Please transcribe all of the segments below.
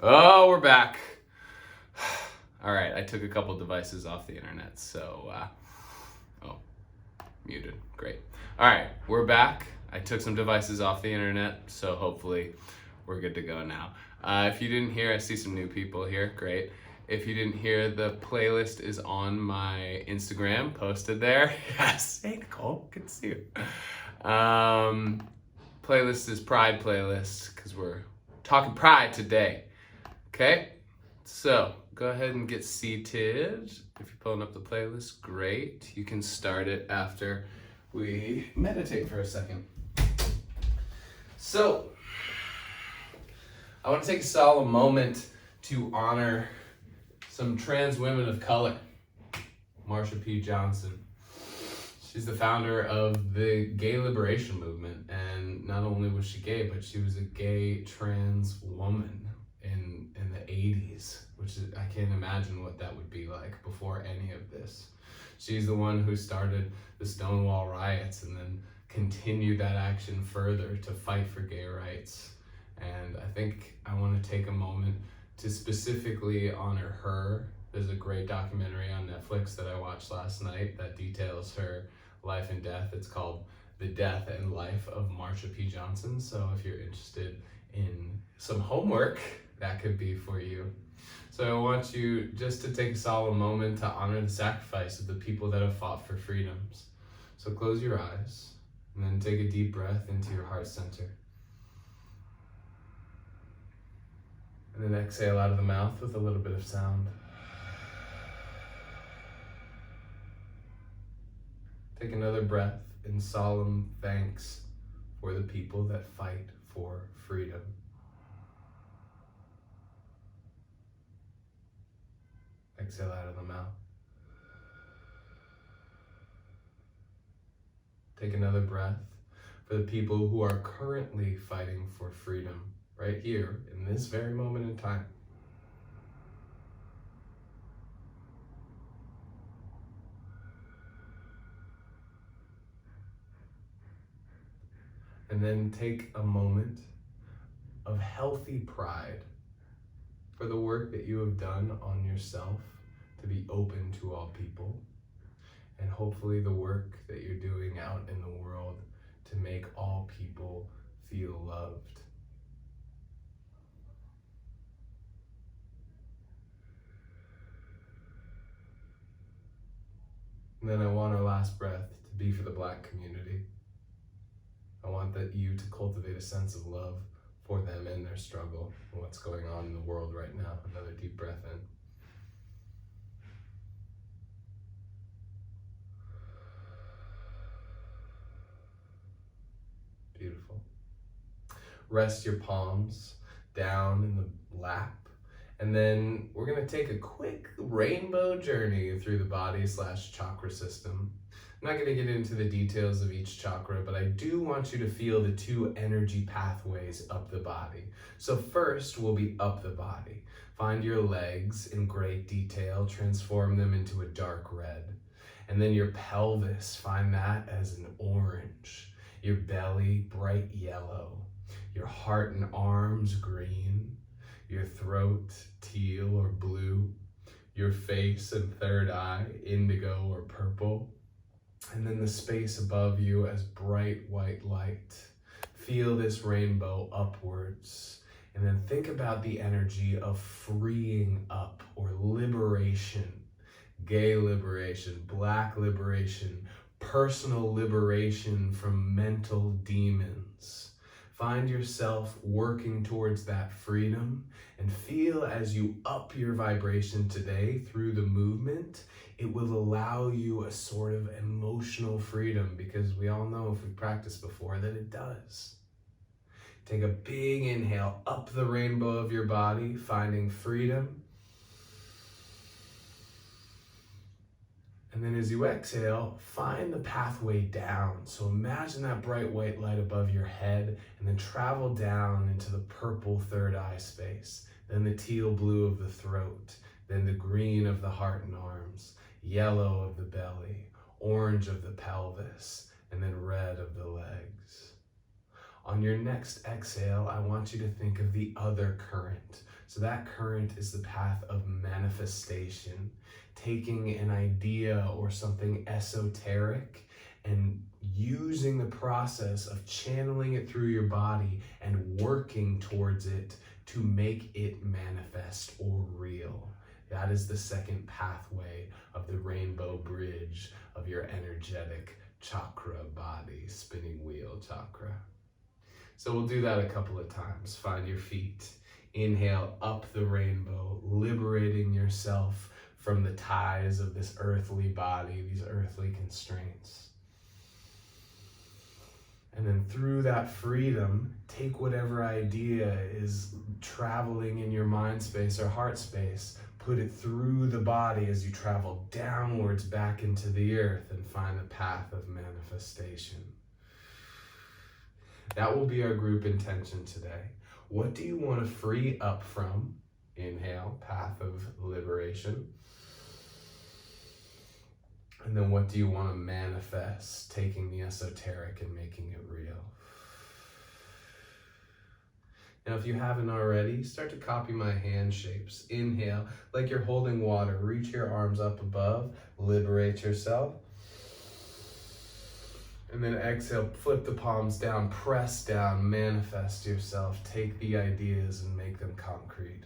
Oh, we're back. All right, I took a couple devices off the internet, so, muted, great. All right, we're back. I took some devices off the internet, so hopefully we're good to go now. If you didn't hear, I see some new people here, great. If you didn't hear, the playlist is on my Instagram, posted there. Yes, hey Nicole, good to see you. Playlist is Pride playlist, because we're talking Pride today. Okay, so go ahead and get seated. If you're pulling up the playlist, great. You can start it after we meditate for a second. So, I want to take a solemn moment to honor some trans women of color. Marsha P. Johnson. She's the founder of the gay liberation movement, and not only was she gay, but she was a gay trans woman in the 80s, which is, I can't imagine what that would be like before any of this. She's the one who started the Stonewall riots and then continued that action further to fight for gay rights. And I think I want to take a moment to specifically honor her. There's a great documentary on Netflix that I watched last night that details her life and death. It's called The Death and Life of Marsha P. Johnson. So if you're interested in some homework, that could be for you. So I want you just to take a solemn moment to honor the sacrifice of the people that have fought for freedoms. So close your eyes and then take a deep breath into your heart center. And then exhale out of the mouth with a little bit of sound. Take another breath in solemn thanks for the people that fight for freedom. Exhale out of the mouth. Take another breath for the people who are currently fighting for freedom right here in this very moment in time. And then take a moment of healthy pride for the work that you have done on yourself to be open to all people, and hopefully the work that you're doing out in the world to make all people feel loved. And then I want our last breath to be for the Black community. I want you to cultivate a sense of love for them and their struggle and what's going on in the world right now. Another deep breath in. Beautiful. Rest your palms down in the lap. And then we're going to take a quick rainbow journey through the body/chakra system. I'm not going to get into the details of each chakra, but I do want you to feel the two energy pathways up the body. So first, we'll be up the body. Find your legs in great detail, transform them into a dark red. And then your pelvis, find that as an orange. Your belly, bright yellow. Your heart and arms, green. Your throat, teal or blue. Your face and third eye, indigo or purple. And then the space above you as bright white light. Feel this rainbow upwards. And then think about the energy of freeing up or liberation. Gay liberation, Black liberation, personal liberation from mental demons. Find yourself working towards that freedom and feel as you up your vibration today through the movement, it will allow you a sort of emotional freedom, because we all know if we've practiced before that it does. Take a big inhale up the rainbow of your body, finding freedom. And then as you exhale, find the pathway down. So imagine that bright white light above your head and then travel down into the purple third eye space, then the teal blue of the throat, then the green of the heart and arms, yellow of the belly, orange of the pelvis, and then red of the legs. On your next exhale, I want you to think of the other current. So that current is the path of manifestation, taking an idea or something esoteric and using the process of channeling it through your body and working towards it to make it manifest or real. That is the second pathway of the rainbow bridge of your energetic chakra body, spinning wheel chakra. So we'll do that a couple of times. Find your feet. Inhale up the rainbow, liberating yourself from the ties of this earthly body, these earthly constraints. And then through that freedom, take whatever idea is traveling in your mind space or heart space, put it through the body as you travel downwards back into the earth and find the path of manifestation. That will be our group intention today. What do you want to free up from? Inhale, path of liberation. And then what do you want to manifest, taking the esoteric and making it real? Now, if you haven't already, start to copy my hand shapes. Inhale, like you're holding water. Reach your arms up above, liberate yourself. And then exhale, flip the palms down, press down, manifest yourself. Take the ideas and make them concrete.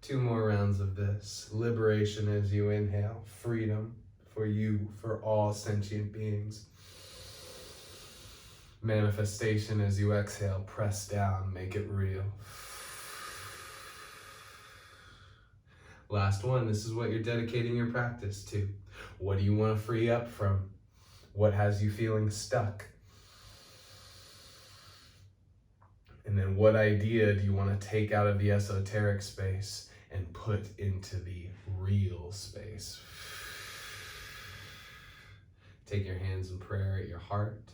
2 more rounds of this. Liberation as you inhale. Freedom for you, for all sentient beings. Manifestation as you exhale. Press down, make it real. Last one. This is what you're dedicating your practice to. What do you want to free up from? What has you feeling stuck? And then what idea do you want to take out of the esoteric space and put into the real space? Take your hands in prayer at your heart.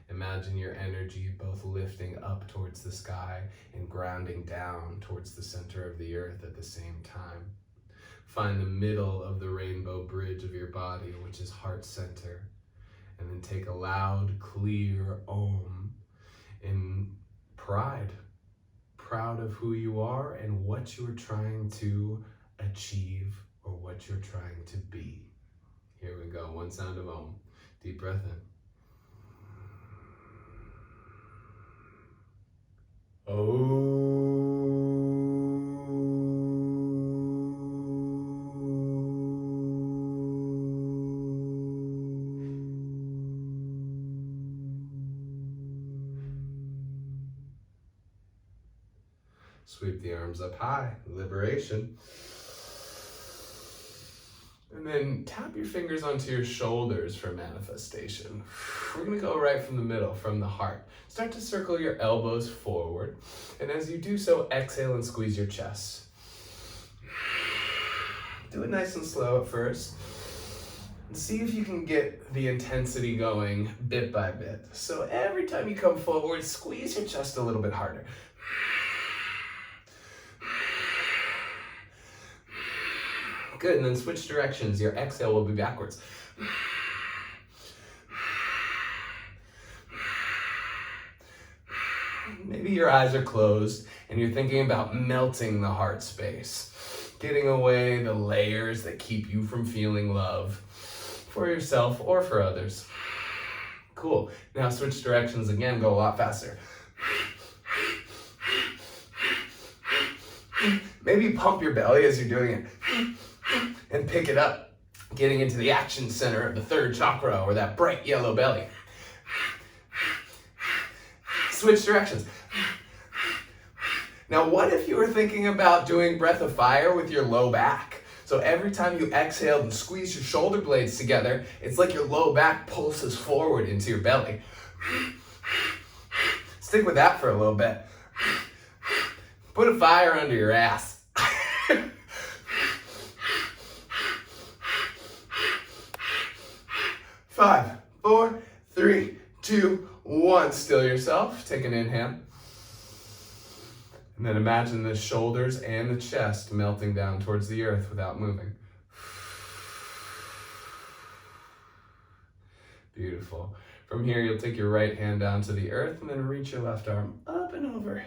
Imagine your energy both lifting up towards the sky and grounding down towards the center of the earth at the same time. Find the middle of the rainbow bridge of your body, which is heart center. And then take a loud, clear Om in pride. Proud of who you are and what you're trying to achieve or what you're trying to be. Here we go. One sound of Om. Deep breath in. Sweep the arms up high, liberation. And then tap your fingers onto your shoulders for manifestation. We're gonna go right from the middle, from the heart. Start to circle your elbows forward. And as you do so, exhale and squeeze your chest. Do it nice and slow at first. And see if you can get the intensity going bit by bit. So every time you come forward, squeeze your chest a little bit harder. Good, and then switch directions. Your exhale will be backwards. Maybe your eyes are closed and you're thinking about melting the heart space, getting away the layers that keep you from feeling love for yourself or for others. Cool. Now switch directions again, go a lot faster. Maybe pump your belly as you're doing it. And pick it up, getting into the action center of the third chakra or that bright yellow belly. Switch directions. Now, what if you were thinking about doing breath of fire with your low back? So every time you exhale and squeeze your shoulder blades together, it's like your low back pulses forward into your belly. Stick with that for a little bit. Put a fire under your ass. 5, 4, 3, 2, 1. Still yourself. Take an inhale. And then imagine the shoulders and the chest melting down towards the earth without moving. Beautiful. From here, you'll take your right hand down to the earth and then reach your left arm up and over.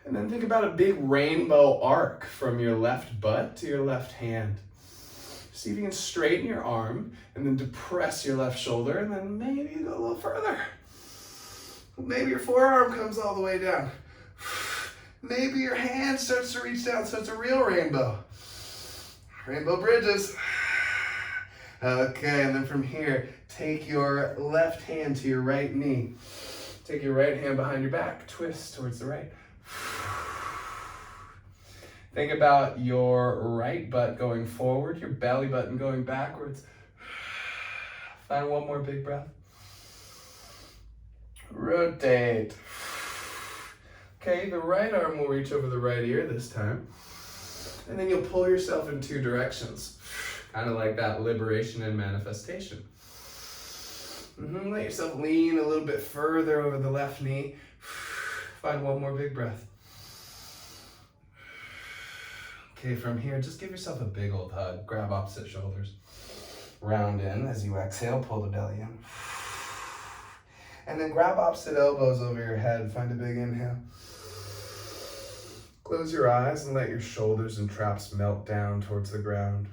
And then think about a big rainbow arc from your left butt to your left hand. See if you can straighten your arm and then depress your left shoulder, and then maybe you go a little further. Maybe your forearm comes all the way down. Maybe your hand starts to reach down, so it's a real rainbow. Rainbow bridges. Okay, and then from here, take your left hand to your right knee. Take your right hand behind your back, twist towards the right. Think about your right butt going forward, your belly button going backwards. Find one more big breath. Rotate. Okay, the right arm will reach over the right ear this time. And then you'll pull yourself in two directions. Kind of like that liberation and manifestation. Let yourself lean a little bit further over the left knee. Find one more big breath. Okay, from here, just give yourself a big old hug. Grab opposite shoulders. Round in as you exhale, pull the belly in. And then grab opposite elbows over your head. Find a big inhale. Close your eyes and let your shoulders and traps melt down towards the ground.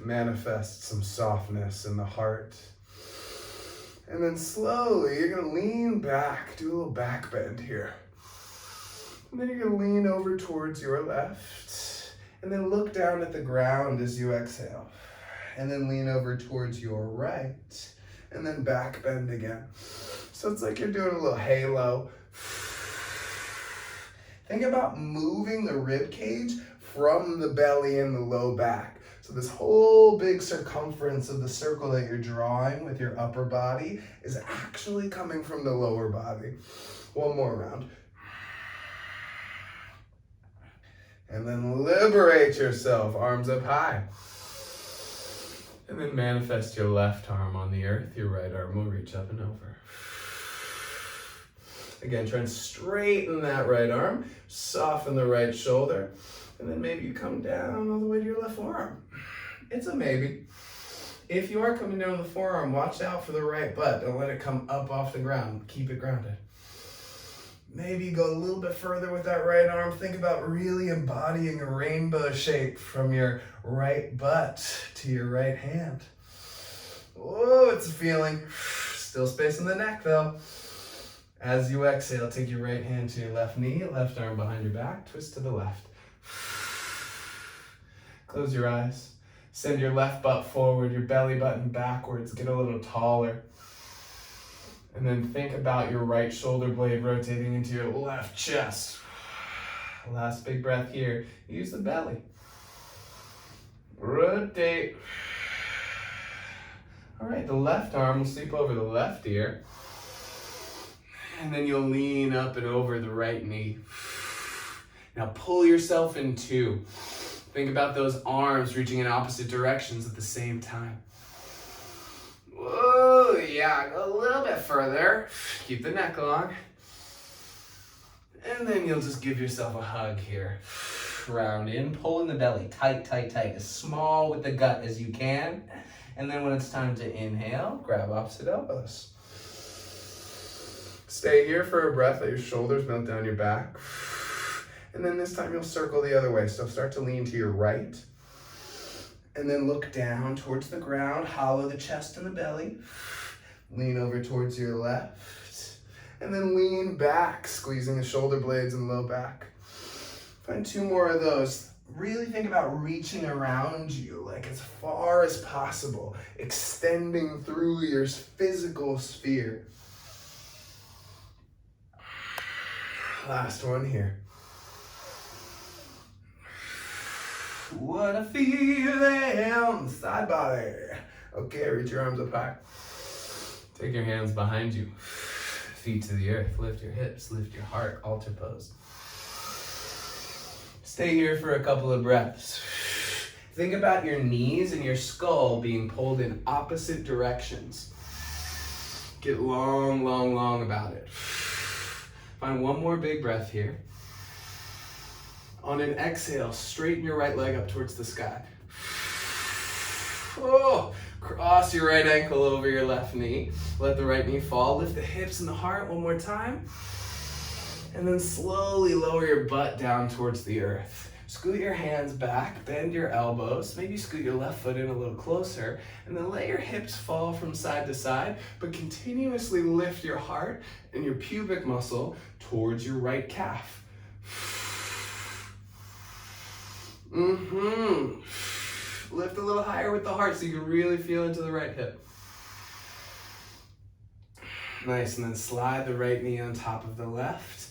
Manifest some softness in the heart. And then slowly, you're gonna lean back, do a little back bend here. And then you're gonna lean over towards your left. And then look down at the ground as you exhale. And then lean over towards your right. And then back bend again. So it's like you're doing a little halo. Think about moving the rib cage from the belly and the low back. So this whole big circumference of the circle that you're drawing with your upper body is actually coming from the lower body. One more round. And then liberate yourself, arms up high. And then manifest your left arm on the earth, your right arm will reach up and over. Again, try and straighten that right arm, soften the right shoulder, and then maybe you come down all the way to your left forearm. It's a maybe. If you are coming down the forearm, watch out for the right butt. Don't let it come up off the ground. Keep it grounded. Maybe go a little bit further with that right arm. Think about really embodying a rainbow shape from your right butt to your right hand. Oh, it's a feeling. Still space in the neck though. As you exhale, take your right hand to your left knee, left arm behind your back, twist to the left. Close your eyes. Send your left butt forward, your belly button backwards, get a little taller. And then think about your right shoulder blade rotating into your left chest. Last big breath here. Use the belly. Rotate. All right, the left arm will sweep over the left ear. And then you'll lean up and over the right knee. Now pull yourself in two. Think about those arms reaching in opposite directions at the same time. Whoa, yeah, go a little bit further. Keep the neck long. And then you'll just give yourself a hug here. Round in, pull in the belly, tight, tight, tight. As small with the gut as you can. And then when it's time to inhale, grab opposite elbows. Stay here for a breath, let your shoulders melt down your back. And then this time you'll circle the other way. So start to lean to your right. And then look down towards the ground, hollow the chest and the belly. Lean over towards your left. And then lean back, squeezing the shoulder blades and low back. Find two more of those. Really think about reaching around you, like as far as possible, extending through your physical sphere. Last one here. What a feeling, side body. Okay, reach your arms up high. Take your hands behind you. Feet to the earth, lift your hips, lift your heart, altar pose. Stay here for a couple of breaths. Think about your knees and your skull being pulled in opposite directions. Get long, long, long about it. Find one more big breath here. On an exhale, straighten your right leg up towards the sky. Oh, Cross your right ankle over your left knee. Let the right knee fall. Lift the hips and the heart one more time. And then slowly lower your butt down towards the earth. Scoot your hands back, bend your elbows, maybe scoot your left foot in a little closer, and then let your hips fall from side to side, but continuously lift your heart and your pubic muscle towards your right calf. Lift a little higher with the heart so you can really feel into the right hip. Nice, and then slide the right knee on top of the left,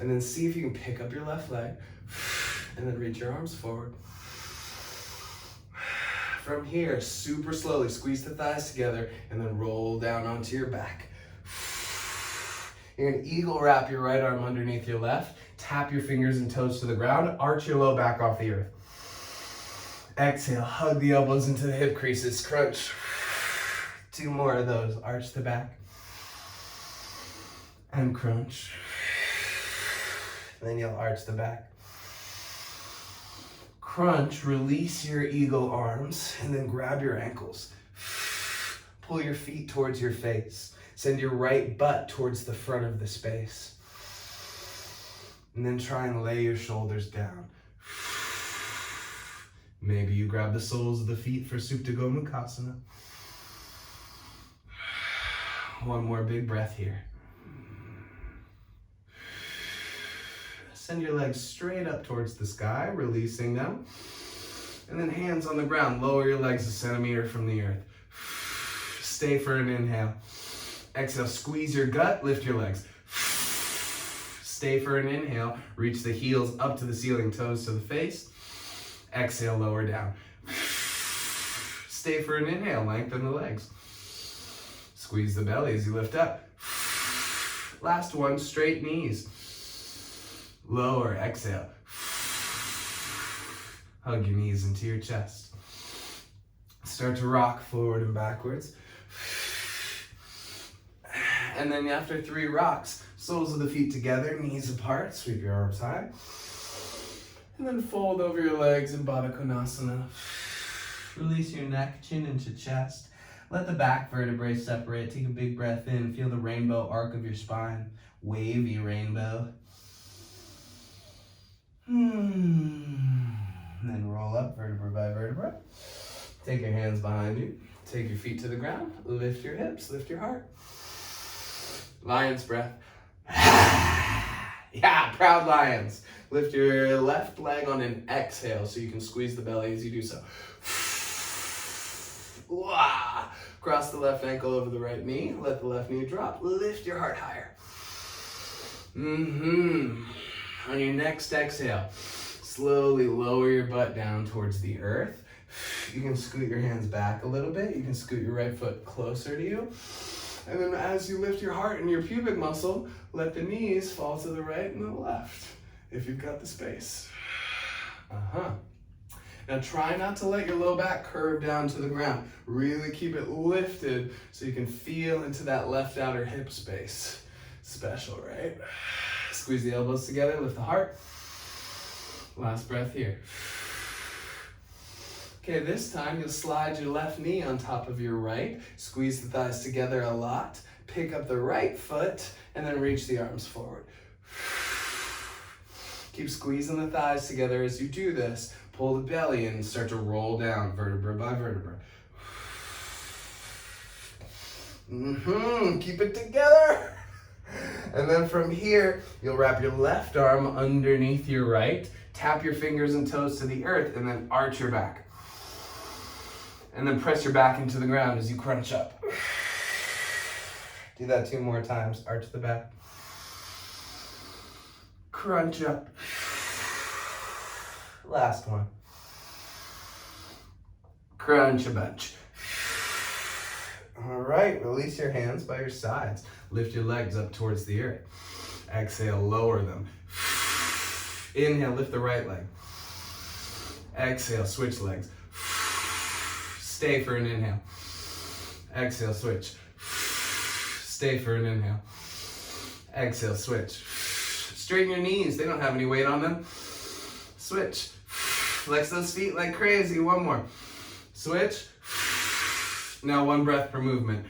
and then see if you can pick up your left leg, and then reach your arms forward. From here, super slowly, squeeze the thighs together, and then roll down onto your back. You're gonna eagle wrap your right arm underneath your left, tap your fingers and toes to the ground, arch your low back off the earth. Exhale, hug the elbows into the hip creases, crunch. 2 more of those, arch the back. And crunch. Then you'll arch the back. Crunch, release your eagle arms, and then grab your ankles. Pull your feet towards your face. Send your right butt towards the front of the space. And then try and lay your shoulders down. Maybe you grab the soles of the feet for Supta Gomukhasana. One more big breath here. Send your legs straight up towards the sky, releasing them. And then hands on the ground, lower your legs a centimeter from the earth. Stay for an inhale. Exhale, squeeze your gut, lift your legs. Stay for an inhale, reach the heels up to the ceiling, toes to the face. Exhale, lower down. Stay for an inhale, lengthen the legs. Squeeze the belly as you lift up. Last one, straight knees. Lower, exhale. Hug your knees into your chest. Start to rock forward and backwards. And then after 3 rocks, soles of the feet together, knees apart, sweep your arms high. And then fold over your legs in Baddha Konasana. Release your neck, chin into chest. Let the back vertebrae separate. Take a big breath in. Feel the rainbow arc of your spine. Wavy rainbow. And then roll up vertebra by vertebra. Take your hands behind you. Take your feet to the ground. Lift your hips. Lift your heart. Lion's breath. Yeah, proud lions. Lift your left leg on an exhale so you can squeeze the belly as you do so. Cross the left ankle over the right knee. Let the left knee drop. Lift your heart higher. On your next exhale, slowly lower your butt down towards the earth. You can scoot your hands back a little bit. You can scoot your right foot closer to you. And then as you lift your heart and your pubic muscle, let the knees fall to the right and the left, if you've got the space. Now try not to let your low back curve down to the ground. Really keep it lifted so you can feel into that left outer hip space. Special, right? Squeeze the elbows together, lift the heart. Last breath here. Okay, this time you'll slide your left knee on top of your right. Squeeze the thighs together a lot. Pick up the right foot and then reach the arms forward. Keep squeezing the thighs together as you do this. Pull the belly in and start to roll down vertebra by vertebra. Keep it together. And then from here, you'll wrap your left arm underneath your right, tap your fingers and toes to the earth, and then arch your back. And then press your back into the ground as you crunch up. Do that 2 more times. Arch the back. Crunch up. Last one. Crunch a bunch. All right, release your hands by your sides. Lift your legs up towards the earth. Exhale, lower them. Inhale, lift the right leg. Exhale, switch legs. Stay for an inhale. Exhale, switch. Stay for an inhale. Exhale, switch. Straighten your knees. They don't have any weight on them. Switch. Flex those feet like crazy. One more. Switch. Now 1 breath per movement.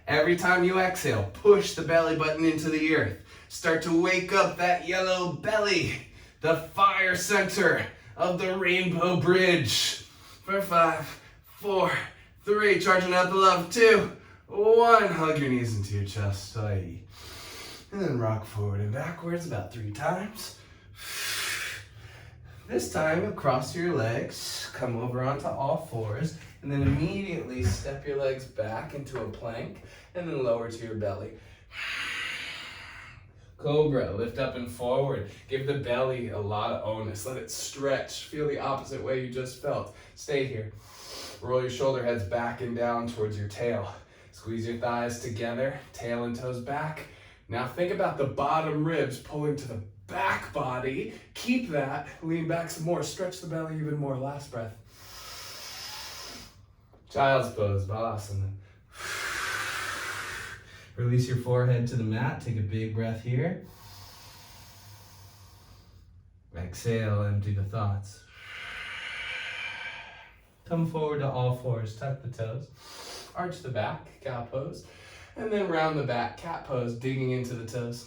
Every time you exhale, push the belly button into the earth. Start to wake up that yellow belly, the fire center of the rainbow bridge. For 5, 4, 3, charging out the love, 2, 1. Hug your knees into your chest. And then rock forward and backwards about 3 times. This time, you'll cross your legs, come over onto all fours, and then immediately step your legs back into a plank, and then lower to your belly. Cobra, lift up and forward. Give the belly a lot of onus. Let it stretch. Feel the opposite way you just felt. Stay here. Roll your shoulder heads back and down towards your tail. Squeeze your thighs together, tail and toes back. Now think about the bottom ribs pulling to the back body. Keep that. Lean back some more. Stretch the belly even more. Last breath. Child's pose, Balasana. Release your forehead to the mat. Take a big breath here. Exhale, empty the thoughts. Come forward to all fours. Tuck the toes. Arch the back, cow pose. And then round the back, cat pose, digging into the toes.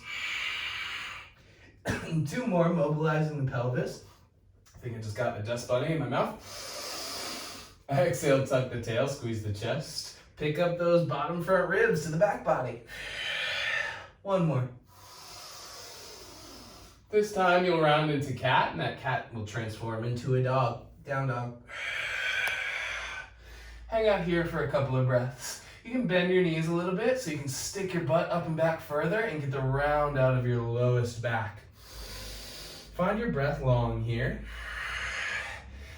2 more, mobilizing the pelvis. I think I just got a dust bunny in my mouth. Exhale, tuck the tail, squeeze the chest. Pick up those bottom front ribs to the back body. 1 more. This time you'll round into cat, and that cat will transform into a dog. Down dog. Hang out here for a couple of breaths. You can bend your knees a little bit so you can stick your butt up and back further and get the round out of your lowest back. Find your breath long here.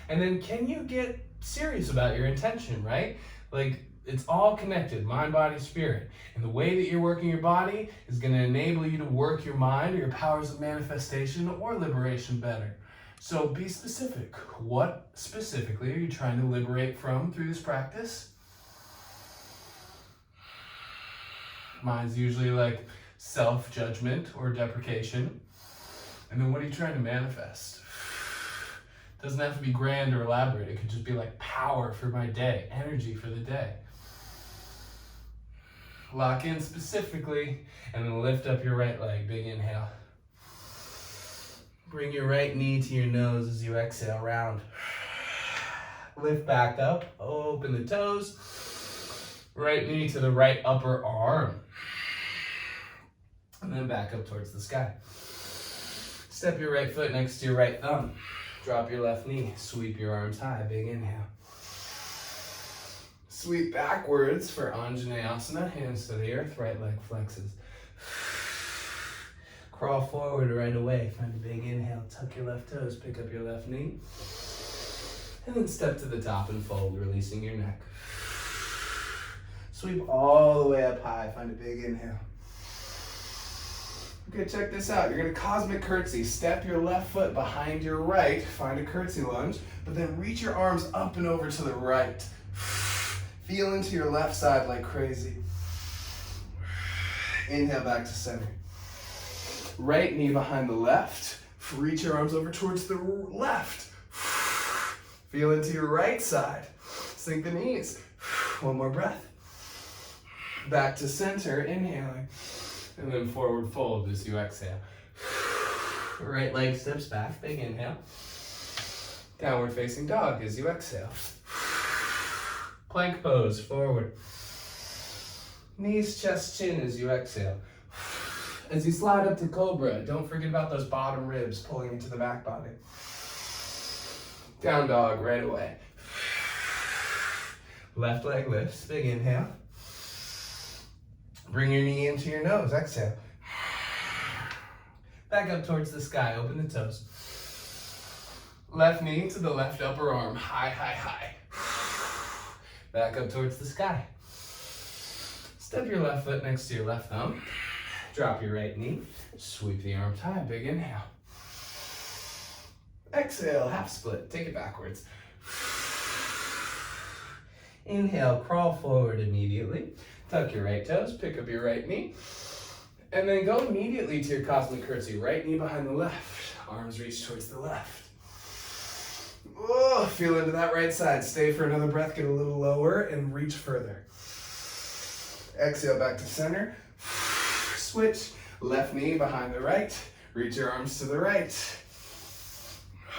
And then can you get serious about your intention, right? Like, it's all connected, mind, body, spirit. And the way that you're working your body is going to enable you to work your mind or your powers of manifestation or liberation better. So be specific. What specifically are you trying to liberate from through this practice? Mine's usually like self-judgment or deprecation. And then what are you trying to manifest? Doesn't have to be grand or elaborate. It could just be like power for my day, energy for the day. Lock in specifically, and then lift up your right leg. Big inhale. Bring your right knee to your nose as you exhale, round. Lift back up, open the toes. Right knee to the right upper arm. And then back up towards the sky. Step your right foot next to your right thumb. Drop your left knee, sweep your arms high, big inhale. Sweep backwards for Anjaneyasana, hands to the earth, right leg flexes. Crawl forward right away, find a big inhale, tuck your left toes, pick up your left knee. And then step to the top and fold, releasing your neck. Sweep all the way up high, find a big inhale. Okay, check this out. You're gonna cosmic curtsy. Step your left foot behind your right, find a curtsy lunge, but then reach your arms up and over to the right. Feel into your left side like crazy. Inhale back to center. Right knee behind the left. Reach your arms over towards the left. Feel into your right side. Sink the knees. 1 more breath. Back to center, inhaling. And then forward fold as you exhale. Right leg steps back, big inhale. Downward facing dog as you exhale. Plank pose, forward. Knees, chest, chin as you exhale. As you slide up to cobra, don't forget about those bottom ribs pulling into the back body. Down dog right away. Left leg lifts, big inhale. Bring your knee into your nose, exhale. Back up towards the sky, open the toes. Left knee to the left upper arm, high, high, high. Back up towards the sky. Step your left foot next to your left thumb. Drop your right knee. Sweep the arms high, big inhale. Exhale, half split, take it backwards. Inhale, crawl forward immediately. Tuck your right toes, pick up your right knee. And then go immediately to your cosmic curtsy. Right knee behind the left. Arms reach towards the left. Oh, feel into that right side. Stay for another breath, get a little lower and reach further. Exhale back to center. Switch, left knee behind the right. Reach your arms to the right.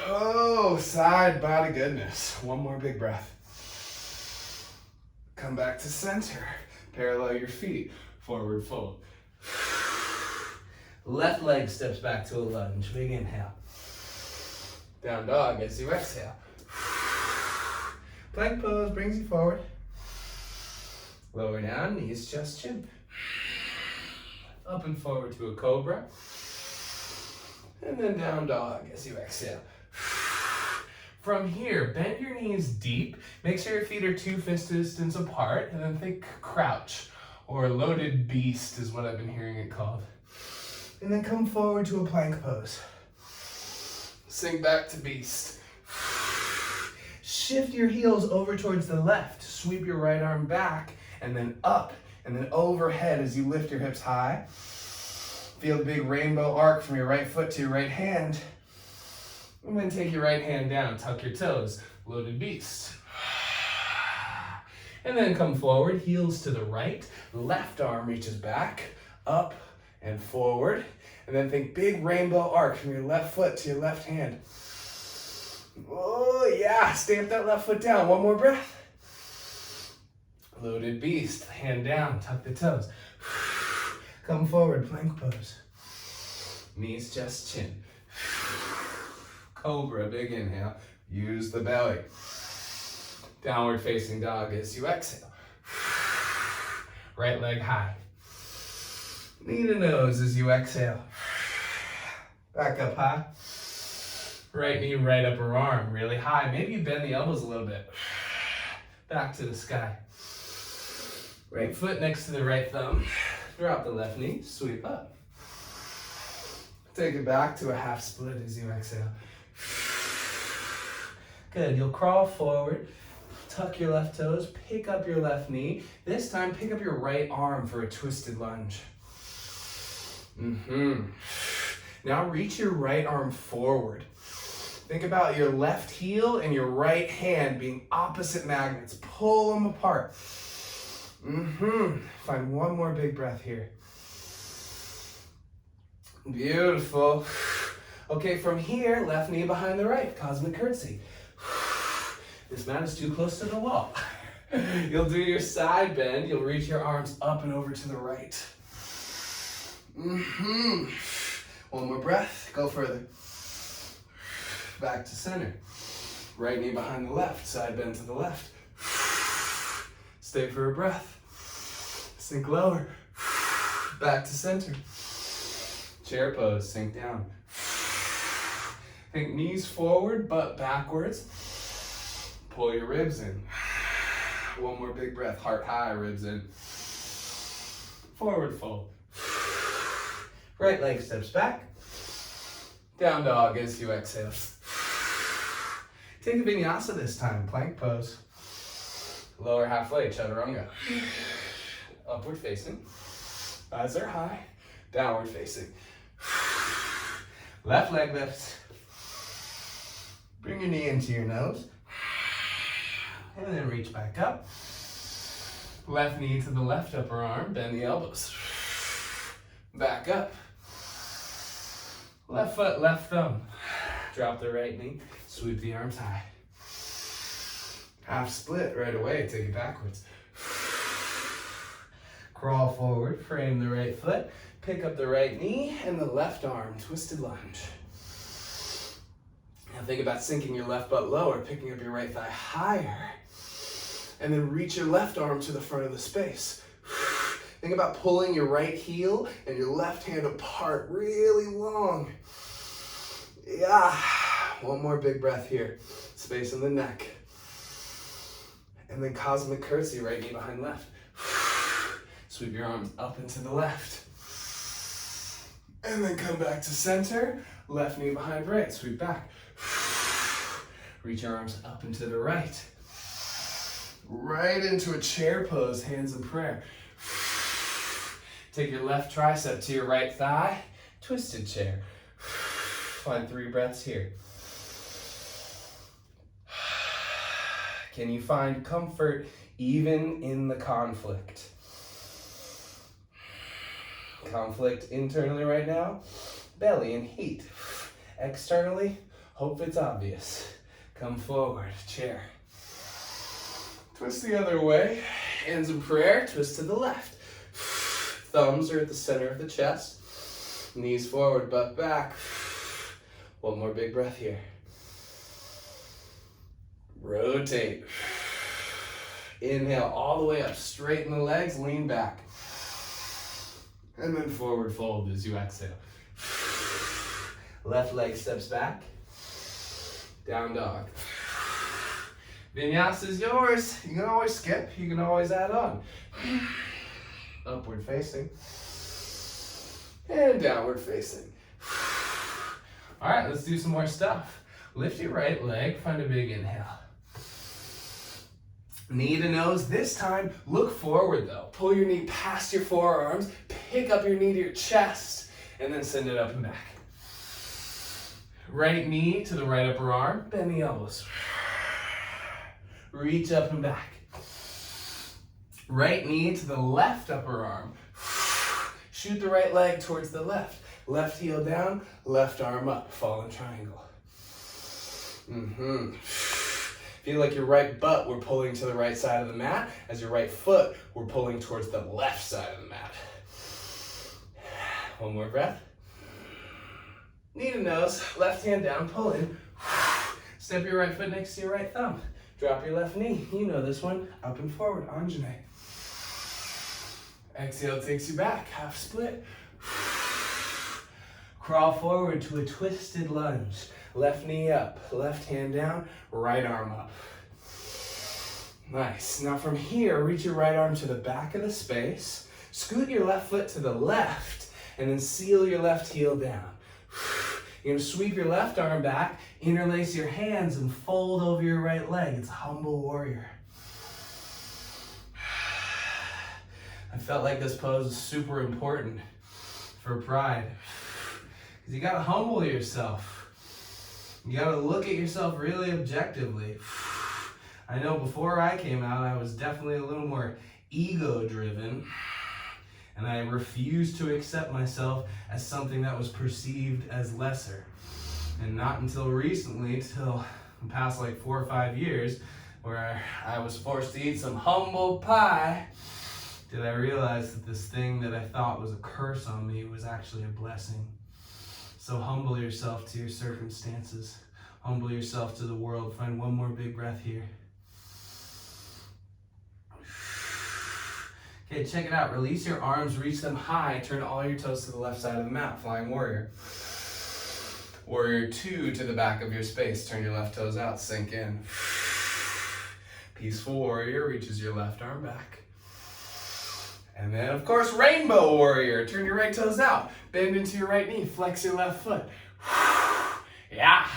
Oh, side body goodness. One more big breath. Come back to center. Parallel your feet. Forward fold. Left leg steps back to a lunge. Big inhale. Down dog as you exhale. Plank pose brings you forward. Lower down, knees, chest, chin. Up and forward to a cobra. And then down dog as you exhale. From here, bend your knees deep. Make sure your feet are 2 fist distance apart. And then think crouch, or loaded beast is what I've been hearing it called. And then come forward to a plank pose. Sink back to beast. Shift your heels over towards the left. Sweep your right arm back and then up and then overhead as you lift your hips high. Feel the big rainbow arc from your right foot to your right hand. And then take your right hand down, tuck your toes, loaded beast. And then come forward, heels to the right, left arm reaches back, up and forward. And then think big rainbow arc from your left foot to your left hand. Oh yeah, stamp that left foot down. One more breath. Loaded beast, hand down, tuck the toes. Come forward, plank pose. Knees, chest, chin. Cobra, big inhale. Use the belly. Downward facing dog as you exhale. Right leg high. Knee to nose as you exhale. Back up high. Right knee, right upper arm, really high. Maybe you bend the elbows a little bit. Back to the sky. Right foot next to the right thumb. Drop the left knee, sweep up. Take it back to a half split as you exhale. Good, you'll crawl forward. Tuck your left toes, pick up your left knee. This time, pick up your right arm for a twisted lunge. Now reach your right arm forward. Think about your left heel and your right hand being opposite magnets. Pull them apart. Find one more big breath here. Beautiful. Okay, from here, left knee behind the right, cosmic curtsy. This mat is too close to the wall. You'll do your side bend. You'll reach your arms up and over to the right. One more breath. Go further. Back to center. Right knee behind the left. Side bend to the left. Stay for a breath. Sink lower. Back to center. Chair pose. Sink down. Think knees forward, butt backwards. Pull your ribs in. One more big breath. Heart high, ribs in. Forward fold. Right leg steps back. Down dog as you exhale. Take a vinyasa this time, plank pose. Lower halfway, chaturanga. Upward facing. Eyes are high. Downward facing. Left leg lifts. Bring your knee into your nose. And then reach back up. Left knee to the left upper arm. Bend the elbows. Back up. Left foot, left thumb. Drop the right knee. Sweep the arms high. Half split right away. Take it backwards. Crawl forward. Frame the right foot. Pick up the right knee and the left arm. Twisted lunge. Now think about sinking your left butt lower. Picking up your right thigh higher. And then reach your left arm to the front of the space. Think about pulling your right heel and your left hand apart really long. Yeah. One more big breath here. Space in the neck. And then cosmic curtsy, right knee behind left. Sweep your arms up and to the left. And then come back to center. Left knee behind right. Sweep back. Reach your arms up and to the right. Right into a chair pose, hands in prayer. Take your left tricep to your right thigh. Twisted chair. Find 3 breaths here. Can you find comfort even in the conflict? Conflict internally right now, belly and heat. Externally, hope it's obvious. Come forward, chair. Twist the other way, hands in prayer, twist to the left. Thumbs are at the center of the chest, knees forward, butt back. One more big breath here. Rotate. Inhale all the way up, straighten the legs, lean back. And then forward fold as you exhale. Left leg steps back. Down dog. Vinyasa is yours. You can always skip, you can always add on. Upward facing. And downward facing. All right, let's do some more stuff. Lift your right leg, find a big inhale. Knee to nose. This time, look forward though. Pull your knee past your forearms, pick up your knee to your chest, and then send it up and back. Right knee to the right upper arm, bend the elbows. Reach up and back. Right knee to the left upper arm. Shoot the right leg towards the left. Left heel down, left arm up, fallen triangle. Feel like your right butt, we're pulling to the right side of the mat. As your right foot, we're pulling towards the left side of the mat. One more breath. Knee to nose, left hand down, pull in. Step your right foot next to your right thumb. Drop your left knee. You know this one. Up and forward, Anjane. Exhale takes you back, half split. Crawl forward to a twisted lunge. Left knee up, left hand down, right arm up. Nice. Now from here, reach your right arm to the back of the space. Scoot your left foot to the left, and then seal your left heel down. You're gonna sweep your left arm back, interlace your hands, and fold over your right leg. It's a humble warrior. I felt like this pose is super important for pride. Because you gotta humble yourself. You gotta look at yourself really objectively. I know before I came out, I was definitely a little more ego-driven. And I refused to accept myself as something that was perceived as lesser. And not until recently, till the past like 4 or 5 years, where I was forced to eat some humble pie, did I realize that this thing that I thought was a curse on me was actually a blessing. So humble yourself to your circumstances. Humble yourself to the world. Find one more big breath here. Okay, check it out. Release your arms, reach them high. Turn all your toes to the left side of the mat. Flying warrior. Warrior 2 to the back of your space. Turn your left toes out, sink in. Peaceful warrior reaches your left arm back. And then, of course, rainbow warrior. Turn your right toes out. Bend into your right knee. Flex your left foot. Yeah.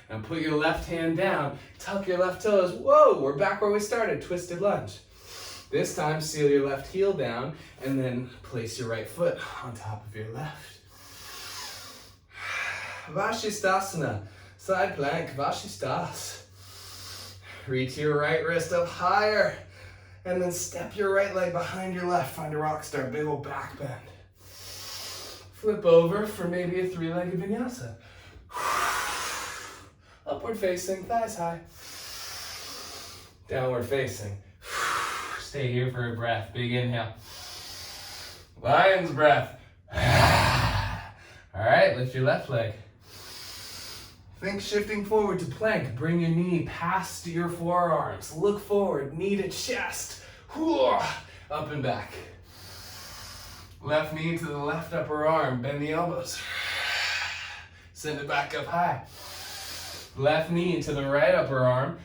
Now put your left hand down. Tuck your left toes. Whoa, we're back where we started. Twisted lunge. This time, seal your left heel down and then place your right foot on top of your left. Vashisthasana. Side plank. Vashisthas. Reach your right wrist up higher. And then step your right leg behind your left. Find a rock star, big old back bend. Flip over for maybe a 3-legged vinyasa. Upward facing, thighs high. Downward facing. Stay here for a breath. Big inhale. Lion's breath. All right, lift your left leg. Think shifting forward to plank. Bring your knee past your forearms. Look forward, knee to chest. Up and back. Left knee to the left upper arm. Bend the elbows. Send it back up high. Left knee to the right upper arm.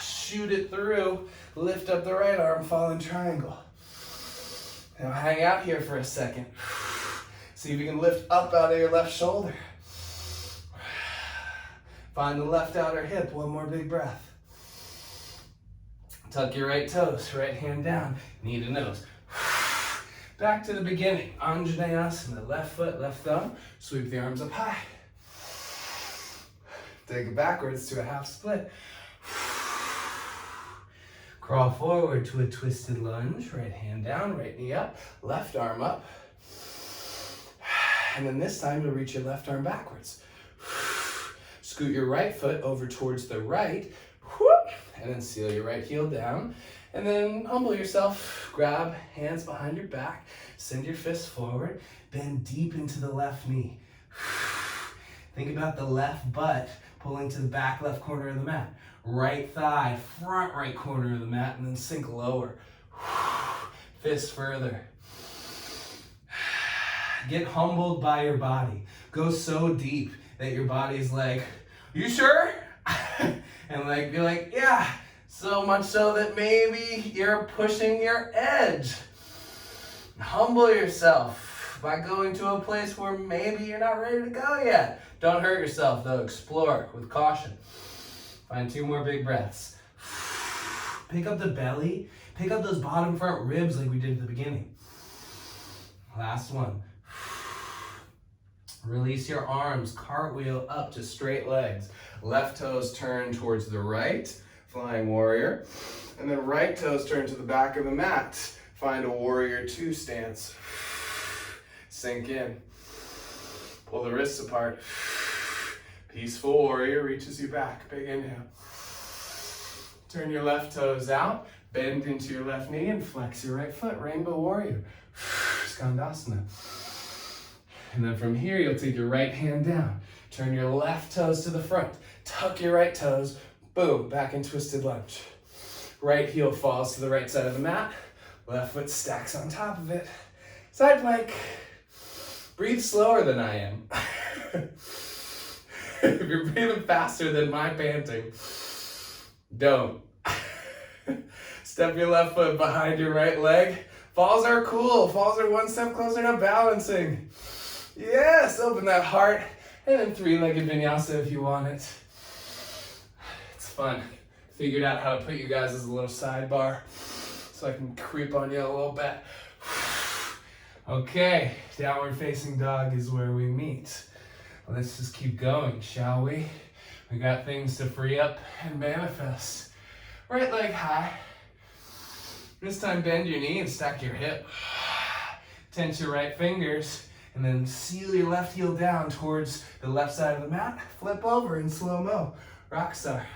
Shoot it through. Lift up the right arm, fallen triangle. Now hang out here for a second. See if you can lift up out of your left shoulder. Find the left outer hip, one more big breath. Tuck your right toes, right hand down, knee to nose. Back to the beginning, Anjaneyasana, left foot, left thumb, sweep the arms up high. Take it backwards to a half split. Crawl forward to a twisted lunge. Right hand down, right knee up, left arm up. And then this time you'll reach your left arm backwards. Scoot your right foot over towards the right. And then seal your right heel down. And then humble yourself. Grab hands behind your back. Send your fists forward. Bend deep into the left knee. Think about the left butt pulling to the back left corner of the mat. Right thigh, front right corner of the mat, and then sink lower. Fist further. Get humbled by your body. Go so deep that your body's like, you sure? And like, be like, yeah. So much so that maybe you're pushing your edge. Humble yourself by going to a place where maybe you're not ready to go yet. Don't hurt yourself though, explore with caution. Find 2 more big breaths. Pick up the belly, pick up those bottom front ribs like we did at the beginning. Last one. Release your arms, cartwheel up to straight legs. Left toes turn towards the right, flying warrior. And then right toes turn to the back of the mat. Find a warrior 2 stance. Sink in. Pull the wrists apart. Peaceful warrior reaches you back. Big inhale. Turn your left toes out. Bend into your left knee and flex your right foot. Rainbow warrior. Skandasana. And then from here, you'll take your right hand down. Turn your left toes to the front. Tuck your right toes. Boom, back in twisted lunge. Right heel falls to the right side of the mat. Left foot stacks on top of it. Side plank. Breathe slower than I am. If you're breathing faster than my panting, don't. Step your left foot behind your right leg. Falls are cool. Falls are 1 step closer to balancing. Yes, open that heart. And then 3-legged vinyasa if you want it. It's fun. Figured out how to put you guys as a little sidebar so I can creep on you a little bit. Okay, downward facing dog is where we meet. Let's just keep going, shall we? We got things to free up and manifest. Right leg high. This time bend your knee and stack your hip. Tense your right fingers and then seal your left heel down towards the left side of the mat. Flip over in slow-mo. Rock star.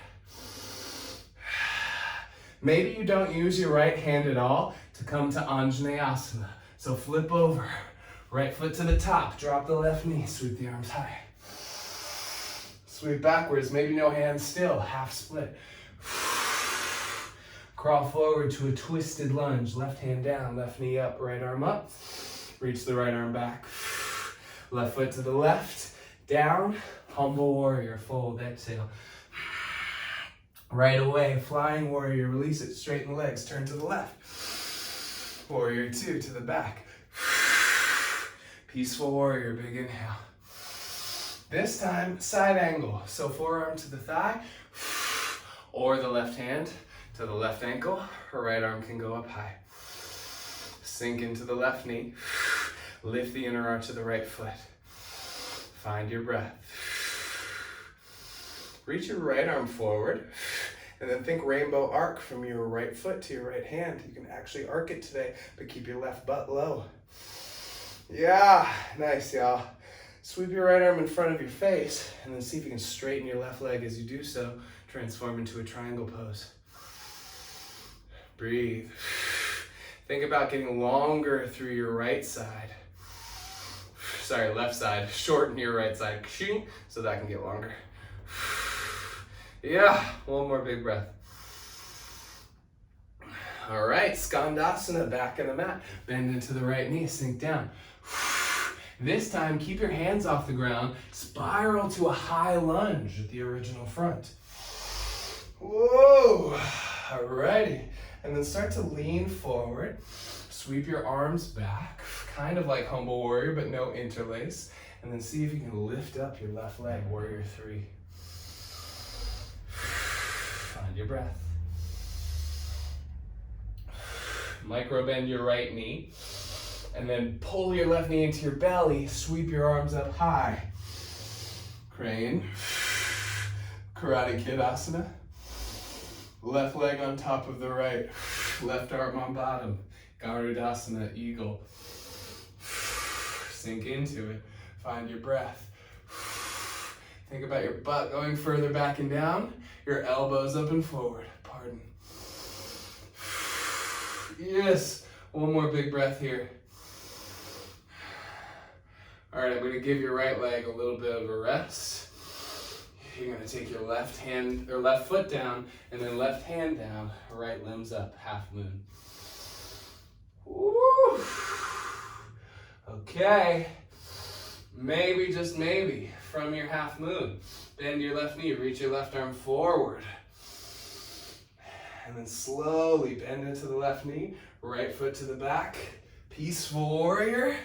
Maybe you don't use your right hand at all to come to Anjaneyasana. So flip over. Right foot to the top, drop the left knee, sweep the arms high. Sweep backwards, maybe no hands still, half split. Crawl forward to a twisted lunge, left hand down, left knee up, right arm up. Reach the right arm back. Left foot to the left, down, humble warrior, fold, exhale. Right away, flying warrior, release it, straighten the legs, turn to the left. Warrior 2 to the back. Peaceful warrior, big inhale. This time, side angle. So forearm to the thigh, or the left hand to the left ankle, or right arm can go up high. Sink into the left knee. Lift the inner arch of the right foot. Find your breath. Reach your right arm forward, and then think rainbow arc from your right foot to your right hand. You can actually arc it today, but keep your left butt low. Yeah, nice, y'all. Sweep your right arm in front of your face, and then see if you can straighten your left leg as you do so. Transform into a triangle pose. Breathe. Think about getting longer through your right side. Sorry, left side. Shorten your right side, so that can get longer. Yeah, one more big breath. All right, Skandasana, back in the mat. Bend into the right knee, sink down. This time, keep your hands off the ground. Spiral to a high lunge at the original front. Whoa, all righty. And then start to lean forward. Sweep your arms back, kind of like humble warrior, but no interlace. And then see if you can lift up your left leg, warrior 3. Find your breath. Micro bend your right knee. And then pull your left knee into your belly. Sweep your arms up high. Crane. Karate Kid asana. Left leg on top of the right. Left arm on bottom. Garudasana, eagle. Sink into it. Find your breath. Think about your butt going further back and down. Your elbows up and forward. Pardon. Yes. One more big breath here. All right, I'm going to give your right leg a little bit of a rest. You're going to take your left hand or left foot down and then left hand down, right limbs up, half moon. Woo. Okay. Maybe, just maybe, from your half moon, bend your left knee, reach your left arm forward. And then slowly bend into the left knee, right foot to the back, peaceful warrior.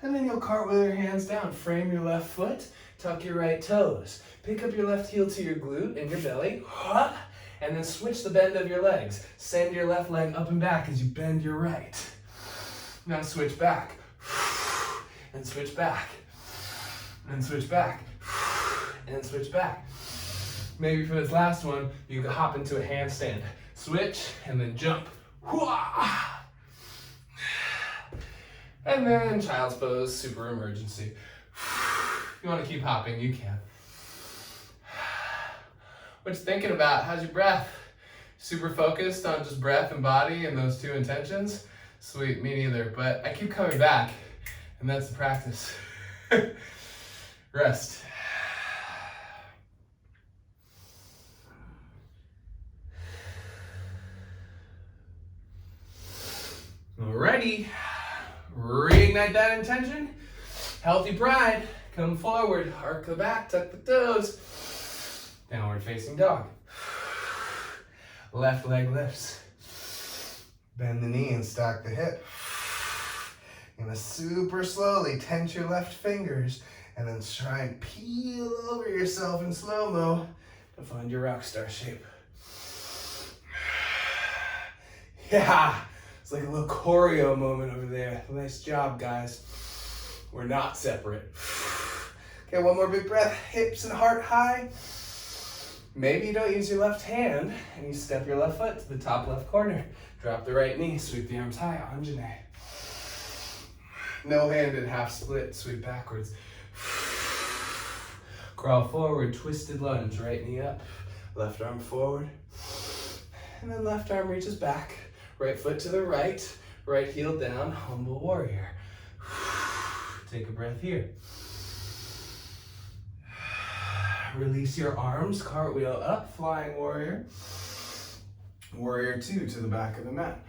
And then you'll cartwheel your hands down, frame your left foot, tuck your right toes, pick up your left heel to your glute and your belly, and then switch the bend of your legs. Send your left leg up and back as you bend your right. Now switch back, and switch back, and switch back, and switch back. Maybe for this last one, you can hop into a handstand. Switch, and then jump. And then child's pose, super emergency. If you want to keep hopping, you can. What you thinking about? How's your breath? Super focused on just breath and body and those two intentions? Sweet, me neither, but I keep coming back, and that's the practice. Rest. Alrighty, reignite that intention. Healthy pride, come forward, arc the back, tuck the toes. Downward facing dog. Left leg lifts. Bend the knee and stack the hip. You're gonna super slowly tense your left fingers and then try and peel over yourself in slow-mo to find your rock star shape. Yeah, it's like a little choreo moment over there. Nice job, guys. We're not separate. Okay, one more big breath. Hips and heart high. Maybe you don't use your left hand and you step your left foot to the top left corner. Drop the right knee, sweep the arms high, Anjane. No handed half split, sweep backwards. Crawl forward, twisted lunge, right knee up, left arm forward. And then left arm reaches back, right foot to the right, right heel down, humble warrior. Take a breath here. Release your arms, cartwheel up, flying warrior. Warrior two to the back of the mat.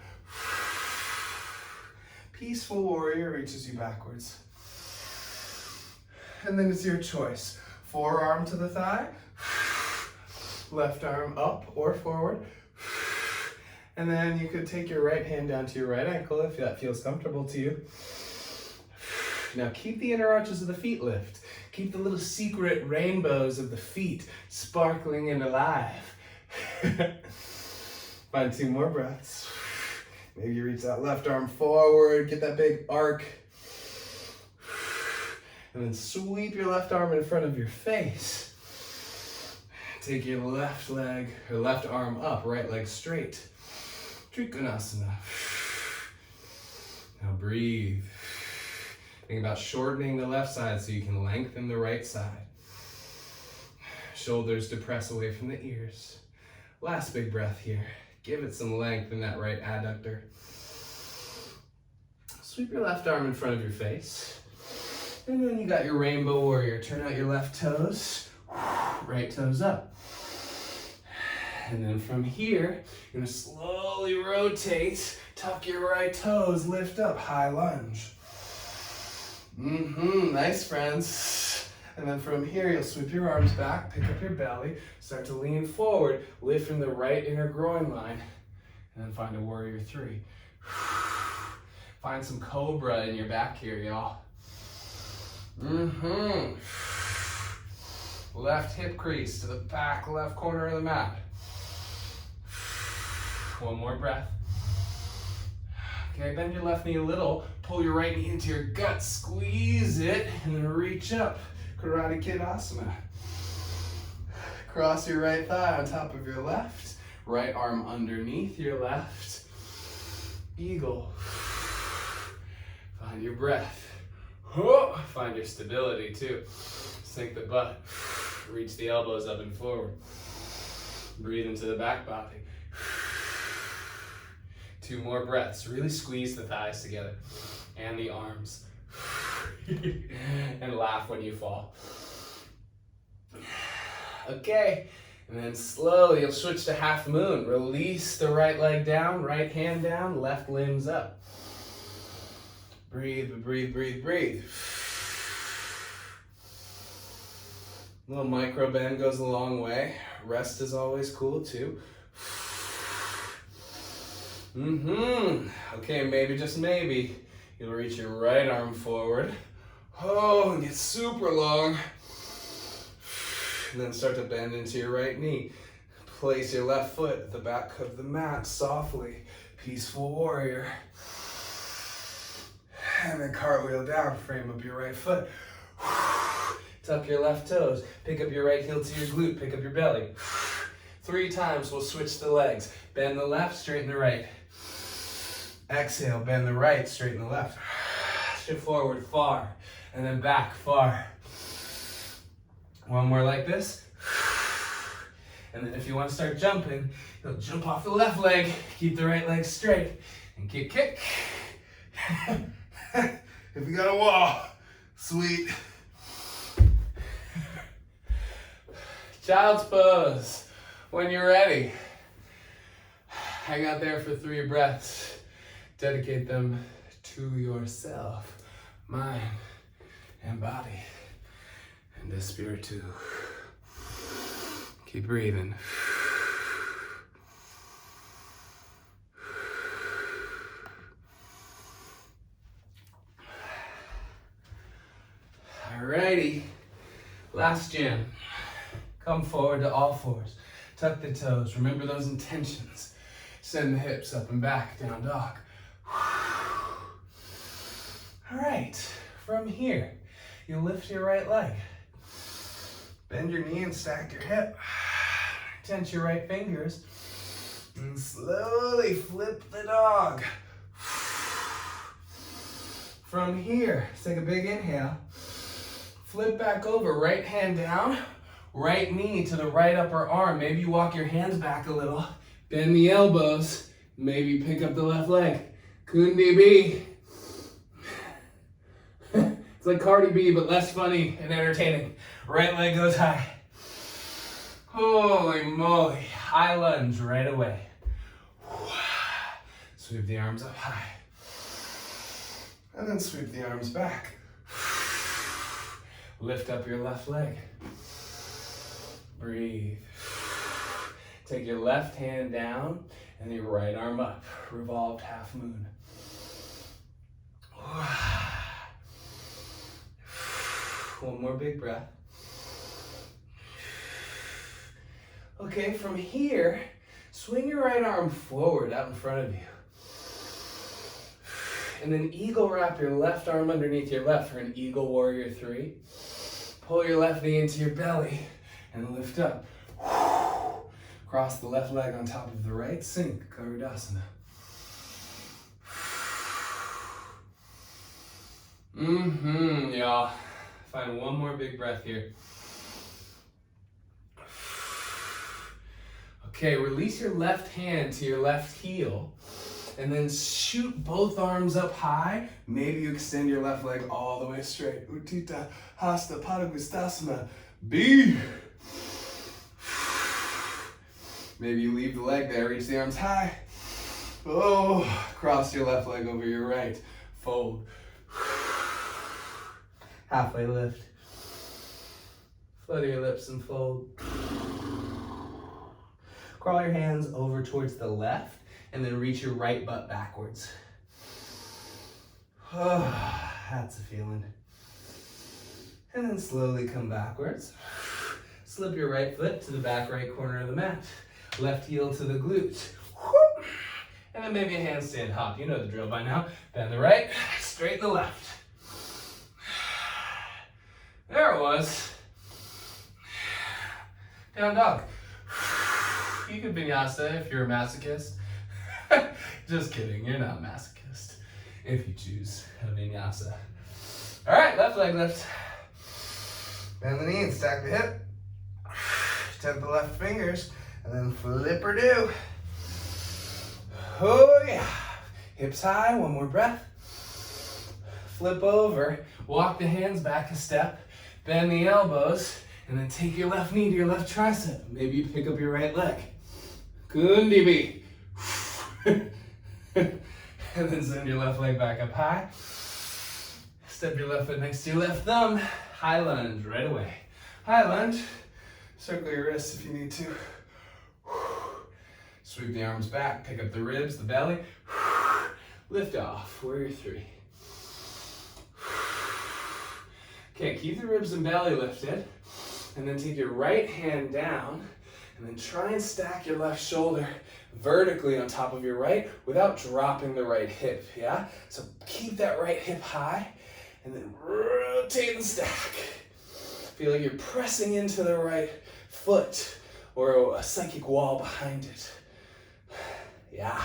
Peaceful warrior reaches you backwards. And then it's your choice. Forearm to the thigh. Left arm up or forward. And then you could take your right hand down to your right ankle if that feels comfortable to you. Now keep the inner arches of the feet lift. Keep the little secret rainbows of the feet sparkling and alive. Find two more breaths. Maybe you reach that left arm forward, get that big arc. And then sweep your left arm in front of your face. Take your left leg, or left arm up, right leg straight. Trikonasana. Now breathe. Think about shortening the left side so you can lengthen the right side. Shoulders to press away from the ears. Last big breath here. Give it some length in that right adductor. Sweep your left arm in front of your face. And then you got your rainbow warrior. Turn out your left toes. Right toes up. And then from here, you're gonna slowly rotate. Tuck your right toes, lift up, high lunge. Nice, friends. And then from here, you'll sweep your arms back, pick up your belly, start to lean forward, lift from the right inner groin line, and then find a warrior three. Find some cobra in your back here, y'all. Left hip crease to the back left corner of the mat. One more breath. Okay, bend your left knee a little, pull your right knee into your gut, squeeze it, and then reach up. Karate Kid Asana. Cross your right thigh on top of your left. Right arm underneath your left. Eagle. Find your breath. Find your stability too. Sink the butt. Reach the elbows up and forward. Breathe into the back body. 2 more breaths. Really squeeze the thighs together and the arms. And laugh when you fall. Okay, and then slowly you'll switch to half moon. Release the right leg down, right hand down, left limbs up. Breathe, breathe, breathe, breathe. A little micro bend goes a long way. Rest is always cool too. Okay, maybe, just maybe, you'll reach your right arm forward. Oh, and get super long. And then start to bend into your right knee. Place your left foot at the back of the mat softly. Peaceful warrior. And then cartwheel down, frame up your right foot. Tuck your left toes. Pick up your right heel to your glute. Pick up your belly. 3 times, we'll switch the legs. Bend the left, straighten the right. Exhale, bend the right, straighten the left. Shift forward, far, and then back, far. One more like this. And then if you want to start jumping, you'll jump off the left leg, keep the right leg straight, and kick, kick. If you got a wall, sweet. Child's pose. When you're ready, hang out there for 3 breaths. Dedicate them to yourself, mind, and body, and the spirit too. Keep breathing. Alrighty, last jam. Come forward to all fours. Tuck the toes. Remember those intentions. Send the hips up and back, down dog. All right, from here, you lift your right leg. Bend your knee and stack your hip. Tense your right fingers. And slowly flip the dog. From here, take a big inhale. Flip back over, right hand down. Right knee to the right upper arm. Maybe you walk your hands back a little. Bend the elbows. Maybe pick up the left leg. Kundi B. It's like Cardi B, but less funny and entertaining. Right leg goes high. Holy moly. High lunge right away. Sweep the arms up high. And then sweep the arms back. Lift up your left leg. Breathe. Take your left hand down and your right arm up. Revolved half moon. One more big breath. Okay, from here, swing your right arm forward out in front of you. And then eagle wrap your left arm underneath your left for an eagle warrior 3. Pull your left knee into your belly and lift up. Cross the left leg on top of the right, sink, Garudasana. Y'all. Find one more big breath here. Okay, release your left hand to your left heel and then shoot both arms up high. Maybe you extend your left leg all the way straight. Uttita Hasta Padangustasana. B. Maybe you leave the leg there, reach the arms high. Oh, cross your left leg over your right. Fold. Halfway lift. Flutter your lips and fold. Crawl your hands over towards the left and then reach your right butt backwards. Oh, that's a feeling. And then slowly come backwards. Slip your right foot to the back right corner of the mat. Left heel to the glute. And then maybe a handstand hop. You know the drill by now. Bend the right, straighten the left. There it was. Down dog. You could vinyasa if you're a masochist. Just kidding, you're not a masochist if you choose a vinyasa. All right, left leg lift. Bend the knee and stack the hip. Tap the left fingers and then flip or do. Oh yeah. Hips high, one more breath. Flip over, walk the hands back a step, bend the elbows, and then take your left knee to your left tricep. Maybe you pick up your right leg. Kundibi. And then send your left leg back up high. Step your left foot next to your left thumb. High lunge right away. High lunge. Circle your wrists if you need to. Sweep the arms back, pick up the ribs, the belly. Lift off, warrior three. Okay, keep the ribs and belly lifted. And then take your right hand down and then try and stack your left shoulder vertically on top of your right without dropping the right hip, yeah? So keep that right hip high and then rotate and stack. Feel like you're pressing into the right foot or a psychic wall behind it. Yeah.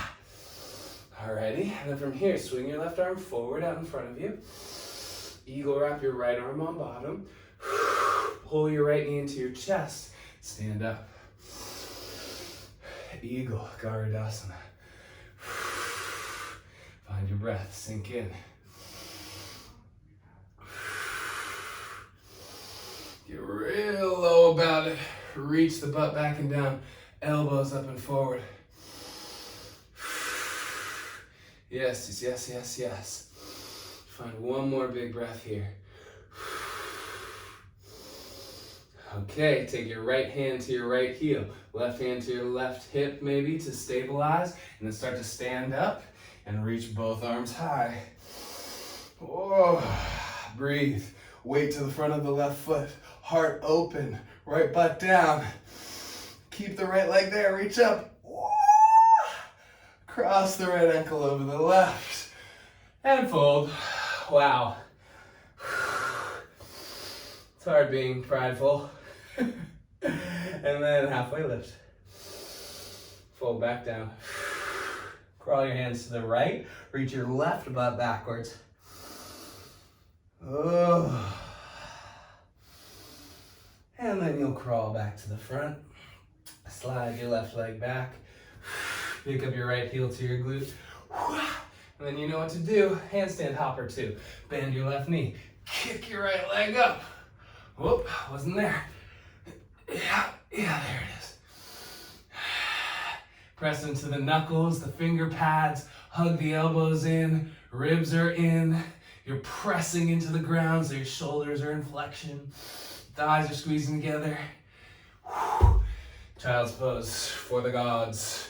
Alrighty, and then from here, swing your left arm forward out in front of you. Eagle wrap your right arm on bottom. Pull your right knee into your chest. Stand up. Eagle, Garudasana. Find your breath, sink in. Get real low about it. Reach the butt back and down. Elbows up and forward. Yes, yes, yes, yes. Find one more big breath here. Okay, take your right hand to your right heel, left hand to your left hip maybe to stabilize, and then start to stand up and reach both arms high. Oh, breathe. Weight to the front of the left foot. Heart open. Right butt down. Keep the right leg there. Reach up. Cross the right ankle over the left. And fold. Wow. It's hard being prideful. And then halfway lift. Fold back down. Crawl your hands to the right. Reach your left butt backwards. Oh. And then you'll crawl back to the front. Slide your left leg back. Pick up your right heel to your glute. And then you know what to do. Handstand hopper two. Bend your left knee. Kick your right leg up. Whoop, wasn't there. Yeah, there it is. Press into the knuckles, the finger pads, hug the elbows in, ribs are in. You're pressing into the ground so your shoulders are in flexion. Thighs are squeezing together. Child's pose for the gods.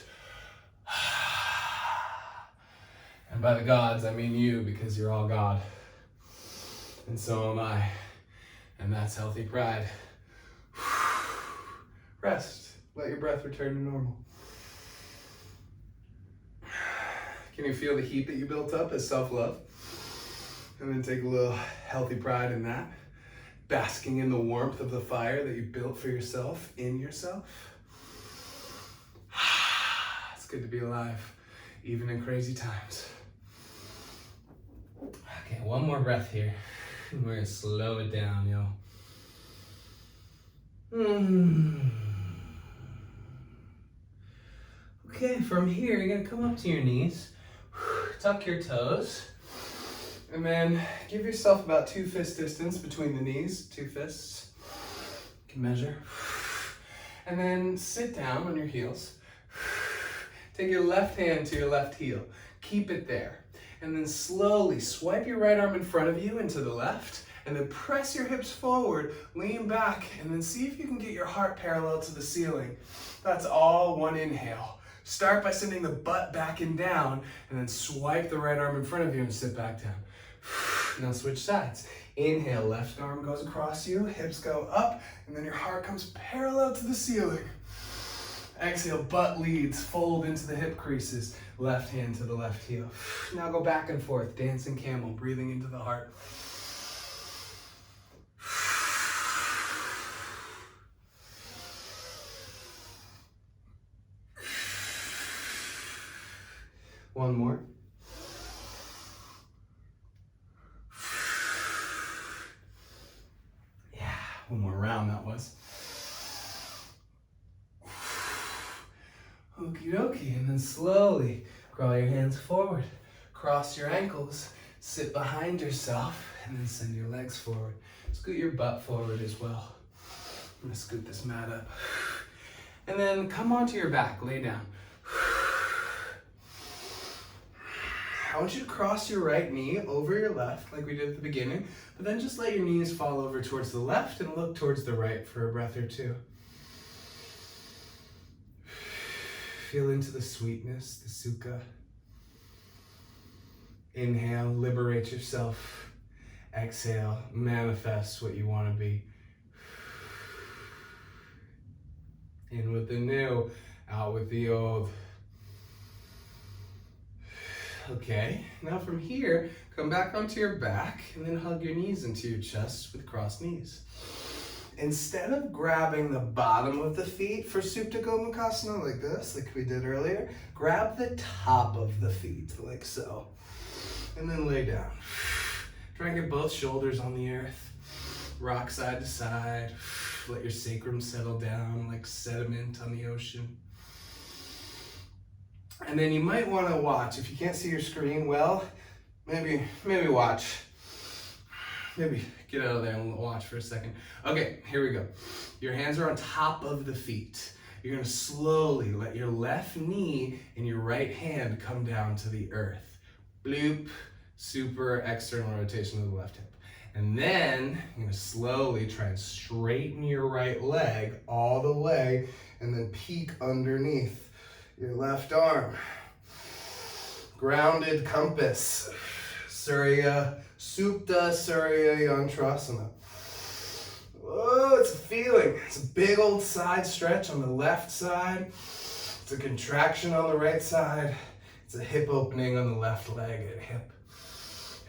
And by the gods, I mean you, because you're all God. And so am I. And that's healthy pride. Rest. Let your breath return to normal. Can you feel the heat that you built up as self-love? And then take a little healthy pride in that. Basking in the warmth of the fire that you built for yourself, in yourself. It's good to be alive, even in crazy times. Okay, one more breath here. We're gonna slow it down, yo. Okay, from here, you're gonna come up to your knees, tuck your toes, and then give yourself about 2 fist distance between the knees, 2 fists. You can measure. And then sit down on your heels. Take your left hand to your left heel. Keep it there. And then slowly swipe your right arm in front of you and to the left, and then press your hips forward, lean back, and then see if you can get your heart parallel to the ceiling. That's all one inhale. Start by sending the butt back and down, and then swipe the right arm in front of you and sit back down. Now switch sides. Inhale, left arm goes across you, hips go up, and then your heart comes parallel to the ceiling. Exhale, butt leads, fold into the hip creases. Left hand to the left heel. Now go back and forth, dancing camel, breathing into the heart. One more. Yeah, one more round that was. Okie dokie, and then slowly crawl your hands forward, cross your ankles, sit behind yourself, and then send your legs forward. Scoot your butt forward as well. I'm gonna scoot this mat up. And then come onto your back, lay down. I want you to cross your right knee over your left, like we did at the beginning, but then just let your knees fall over towards the left and look towards the right for a breath or two. Feel into the sweetness, the sukha. Inhale, liberate yourself. Exhale, manifest what you want to be. In with the new, out with the old. Okay, now from here, come back onto your back and then hug your knees into your chest with crossed knees. Instead of grabbing the bottom of the feet for Supta Gomukhasana like this, like we did earlier, grab the top of the feet like so. And then lay down. Try and get both shoulders on the earth. Rock side to side. Let your sacrum settle down like sediment on the ocean. And then you might want to watch. If you can't see your screen well, maybe watch. Maybe get out of there and watch for a second. Okay, here we go. Your hands are on top of the feet. You're gonna slowly let your left knee and your right hand come down to the earth. Bloop, super external rotation of the left hip. And then you're gonna slowly try and straighten your right leg all the way and then peek underneath your left arm. Grounded compass. Surya Supta Surya Yantrasana. Oh, it's a feeling. It's a big old side stretch on the left side. It's a contraction on the right side. It's a hip opening on the left leg and hip.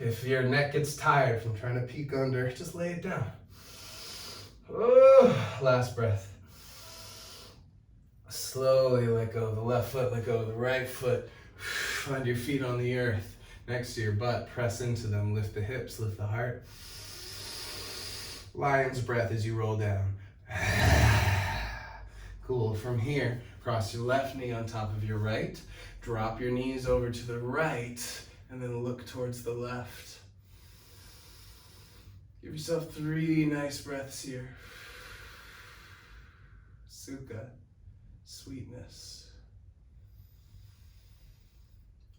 If your neck gets tired from trying to peek under, just lay it down. Oh, last breath. Slowly let go of the left foot, let go of the right foot. Find your feet on the earth. Next to your butt, press into them, lift the hips, lift the heart. Lion's breath as you roll down. Cool. From here, cross your left knee on top of your right, drop your knees over to the right, and then look towards the left. Give yourself 3 nice breaths here. Sukha, sweetness.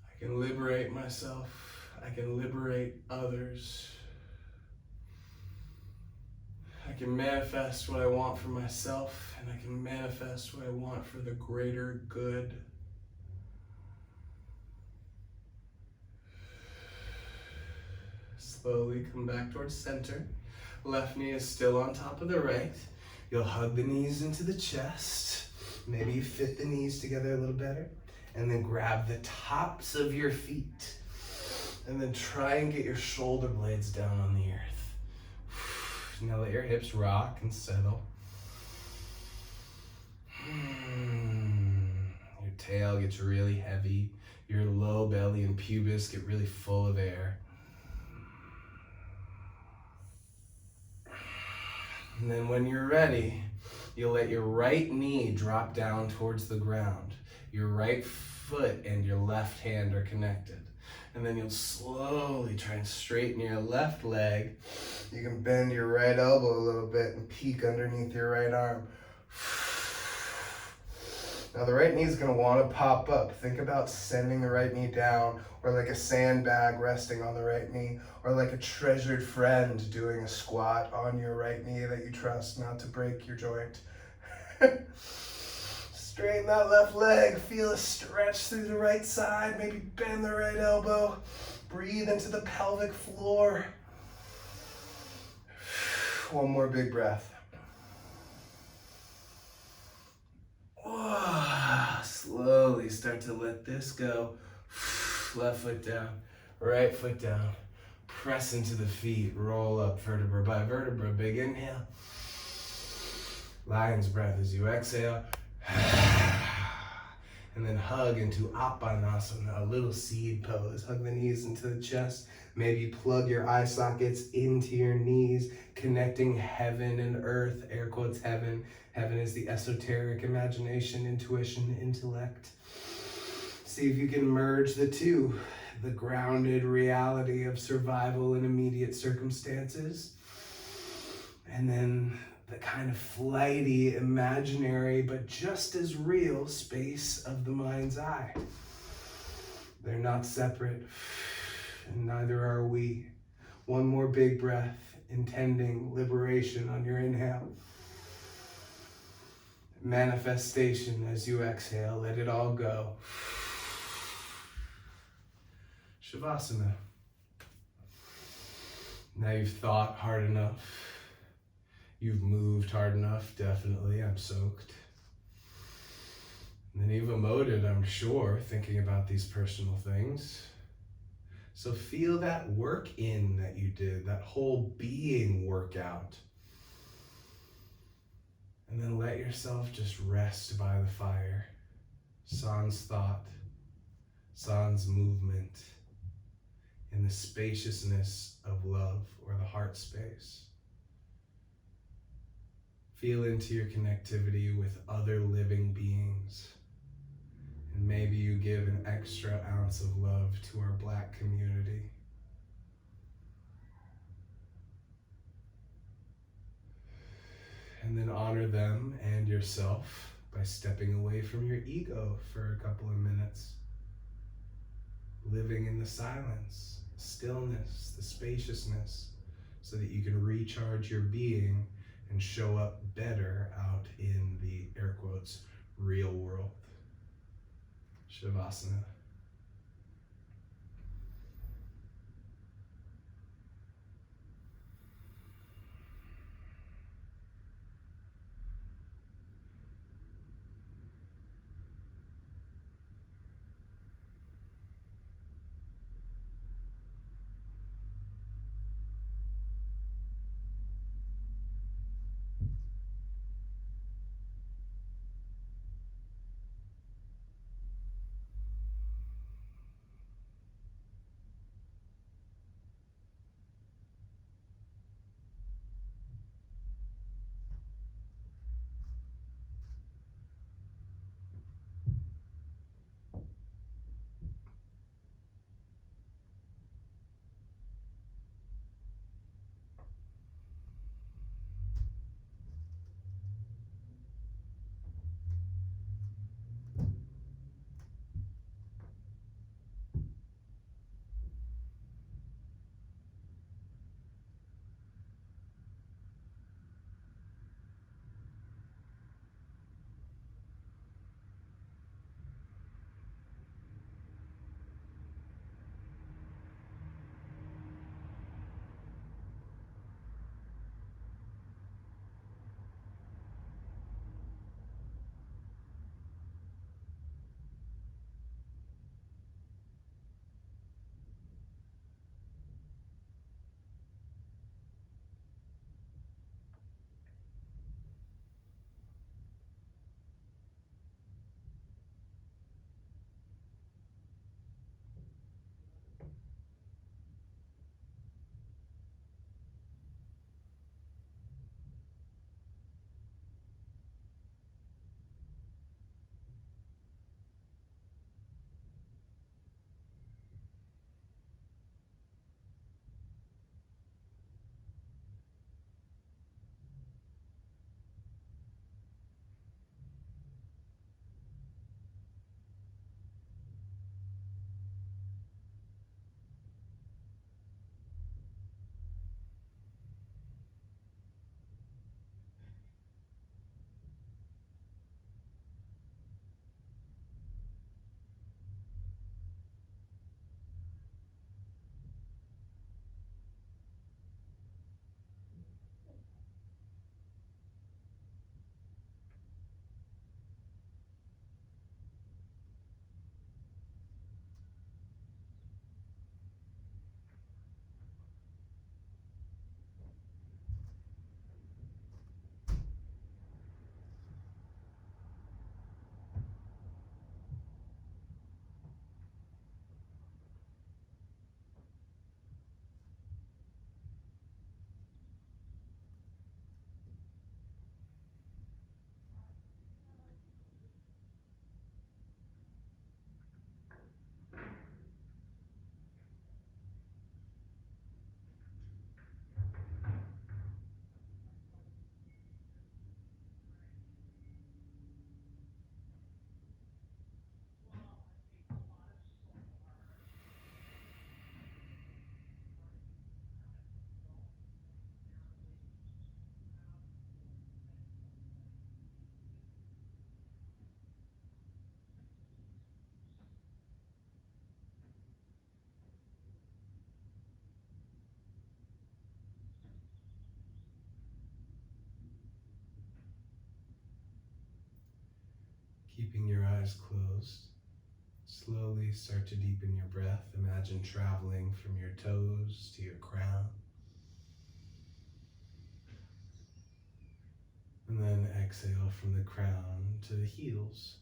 I can liberate myself. I can liberate others. I can manifest what I want for myself, and I can manifest what I want for the greater good. Slowly come back towards center. Left knee is still on top of the right. You'll hug the knees into the chest. Maybe you fit the knees together a little better. And then grab the tops of your feet. And then try and get your shoulder blades down on the earth. Now let your hips rock and settle. Your tail gets really heavy. Your low belly and pubis get really full of air. And then when you're ready, you'll let your right knee drop down towards the ground. Your right foot and your left hand are connected. And then you'll slowly try and straighten your left leg. You can bend your right elbow a little bit and peek underneath your right arm. Now the right knee is going to want to pop up. Think about sending the right knee down, or like a sandbag resting on the right knee, or like a treasured friend doing a squat on your right knee that you trust not to break your joint. Straighten that left leg, feel a stretch through the right side, maybe bend the right elbow, breathe into the pelvic floor. One more big breath. Slowly start to let this go. Left foot down, right foot down. Press into the feet, roll up vertebra by vertebra, big inhale. Lion's breath as you exhale. And then hug into Apanasana, a little seed pose. Hug the knees into the chest. Maybe plug your eye sockets into your knees, connecting heaven and earth, air quotes heaven. Heaven is the esoteric imagination, intuition, intellect. See if you can merge the two, the grounded reality of survival in immediate circumstances, and then the kind of flighty, imaginary, but just as real space of the mind's eye. They're not separate, and neither are we. One more big breath, intending liberation on your inhale. Manifestation as you exhale, let it all go. Shavasana. Now you've thought hard enough. You've moved hard enough, definitely. I'm soaked. And then you've emoted, I'm sure, thinking about these personal things. So feel that work in that you did, that whole being workout. And then let yourself just rest by the fire. Sans thought, sans movement, in the spaciousness of love or the heart space. Feel into your connectivity with other living beings. And maybe you give an extra ounce of love to our Black community. And then honor them and yourself by stepping away from your ego for a couple of minutes. Living in the silence, the stillness, the spaciousness, so that you can recharge your being and show up better out in the, air quotes, real world. Shavasana. Keeping your eyes closed, slowly start to deepen your breath. Imagine traveling from your toes to your crown. And then exhale from the crown to the heels.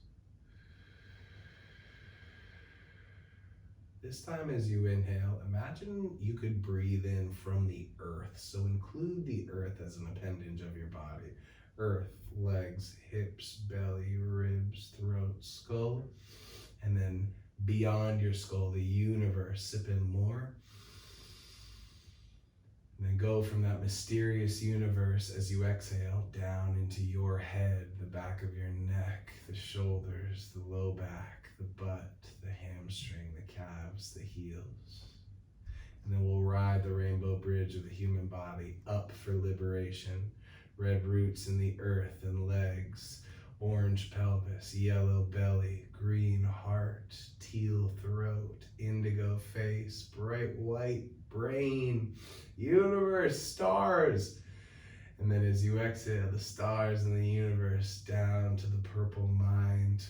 This time as you inhale, imagine you could breathe in from the earth. So include the earth as an appendage of your body. Earth, legs, hips, belly, ribs, throat, skull. And then beyond your skull, the universe. Sip in more. And then go from that mysterious universe as you exhale down into your head, the back of your neck, the shoulders, the low back, the butt, the hamstring, the calves, the heels. And then we'll ride the rainbow bridge of the human body up for liberation. Red roots in the earth and legs, orange pelvis, yellow belly, green heart, teal throat, indigo face, bright white brain, universe, stars. And then as you exhale, the stars in the universe down to the purple mind,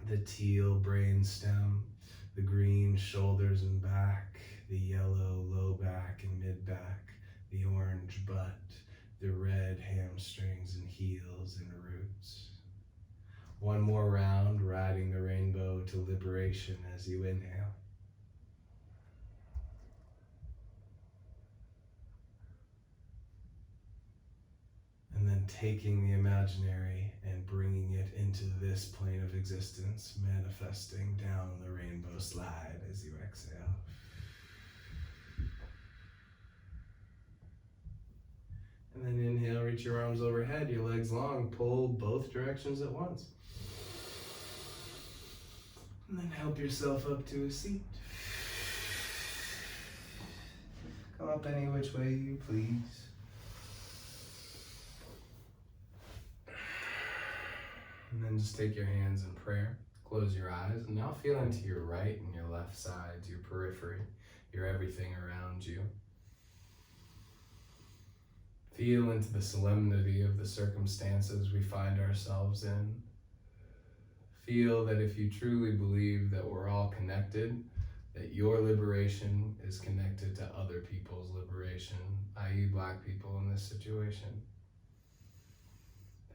the teal brain stem, the green shoulders and back, the yellow low back and mid back, the orange butt, the red hamstrings and heels and roots. One more round, riding the rainbow to liberation as you inhale. And then taking the imaginary and bringing it into this plane of existence, manifesting down the rainbow slide as you exhale. And then inhale, reach your arms overhead, your legs long, pull both directions at once. And then help yourself up to a seat. Come up any which way you please. And then just take your hands in prayer. Close your eyes and now feel into your right and your left sides, your periphery, your everything around you. Feel into the solemnity of the circumstances we find ourselves in. Feel that if you truly believe that we're all connected, that your liberation is connected to other people's liberation, i.e. Black people in this situation.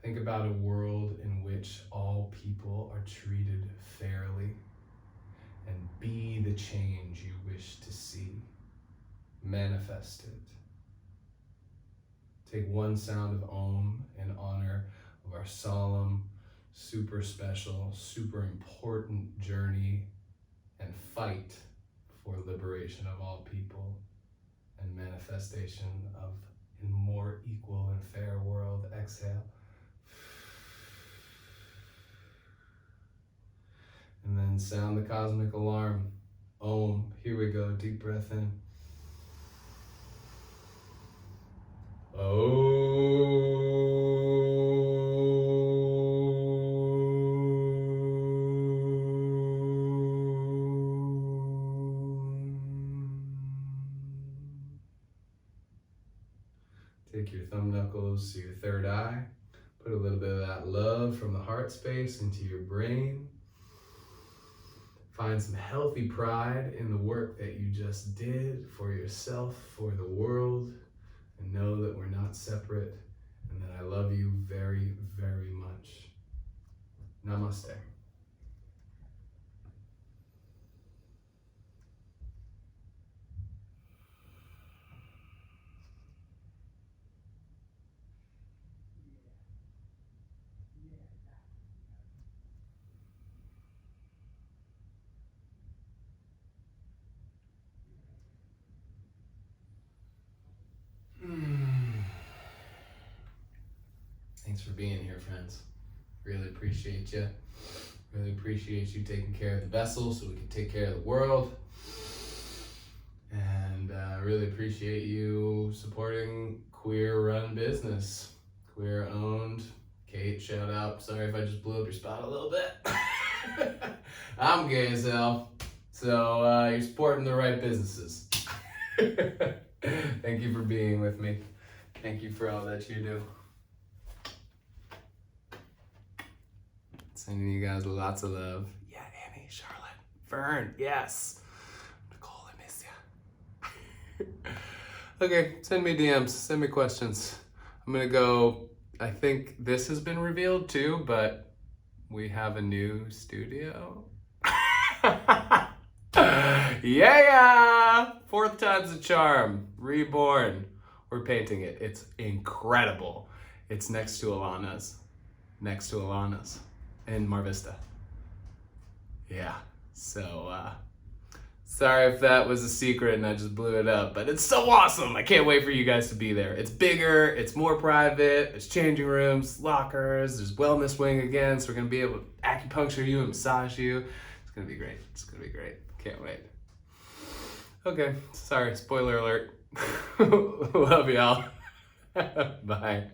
Think about a world in which all people are treated fairly, and be the change you wish to see. Manifest it. Take one sound of Om in honor of our solemn, super special, super important journey and fight for liberation of all people and manifestation of a more equal and fair world. Exhale. And then sound the cosmic alarm. Om. Here we go. Deep breath in. Take your thumb knuckles to your third eye. Put a little bit of that love from the heart space into your brain. Find some healthy pride in the work that you just did for yourself, for the world, and know that we're not separate and that I love you very, very much. Namaste. Thanks for being here, friends. Really appreciate you. Really appreciate you taking care of the vessel so we can take care of the world. And really appreciate you supporting queer-run business. Queer-owned. Kate, shout out. Sorry if I just blew up your spot a little bit. I'm gay as hell. So you're supporting the right businesses. Thank you for being with me. Thank you for all that you do. Sending you guys lots of love. Yeah, Annie, Charlotte, Fern, yes. Nicole, I miss ya. Okay, send me DMs, send me questions. I'm gonna go, I think this has been revealed too, but we have a new studio. Yeah! Fourth time's a charm. Reborn. We're painting it. It's incredible. It's next to Alana's. Next to Alana's. In Mar Vista. Yeah. So, sorry if that was a secret and I just blew it up, but it's so awesome. I can't wait for you guys to be there. It's bigger, it's more private, there's changing rooms, lockers, there's wellness wing again, so we're gonna be able to acupuncture you and massage you. It's gonna be great. It's gonna be great. Can't wait. Okay, sorry, spoiler alert. Love y'all. Bye.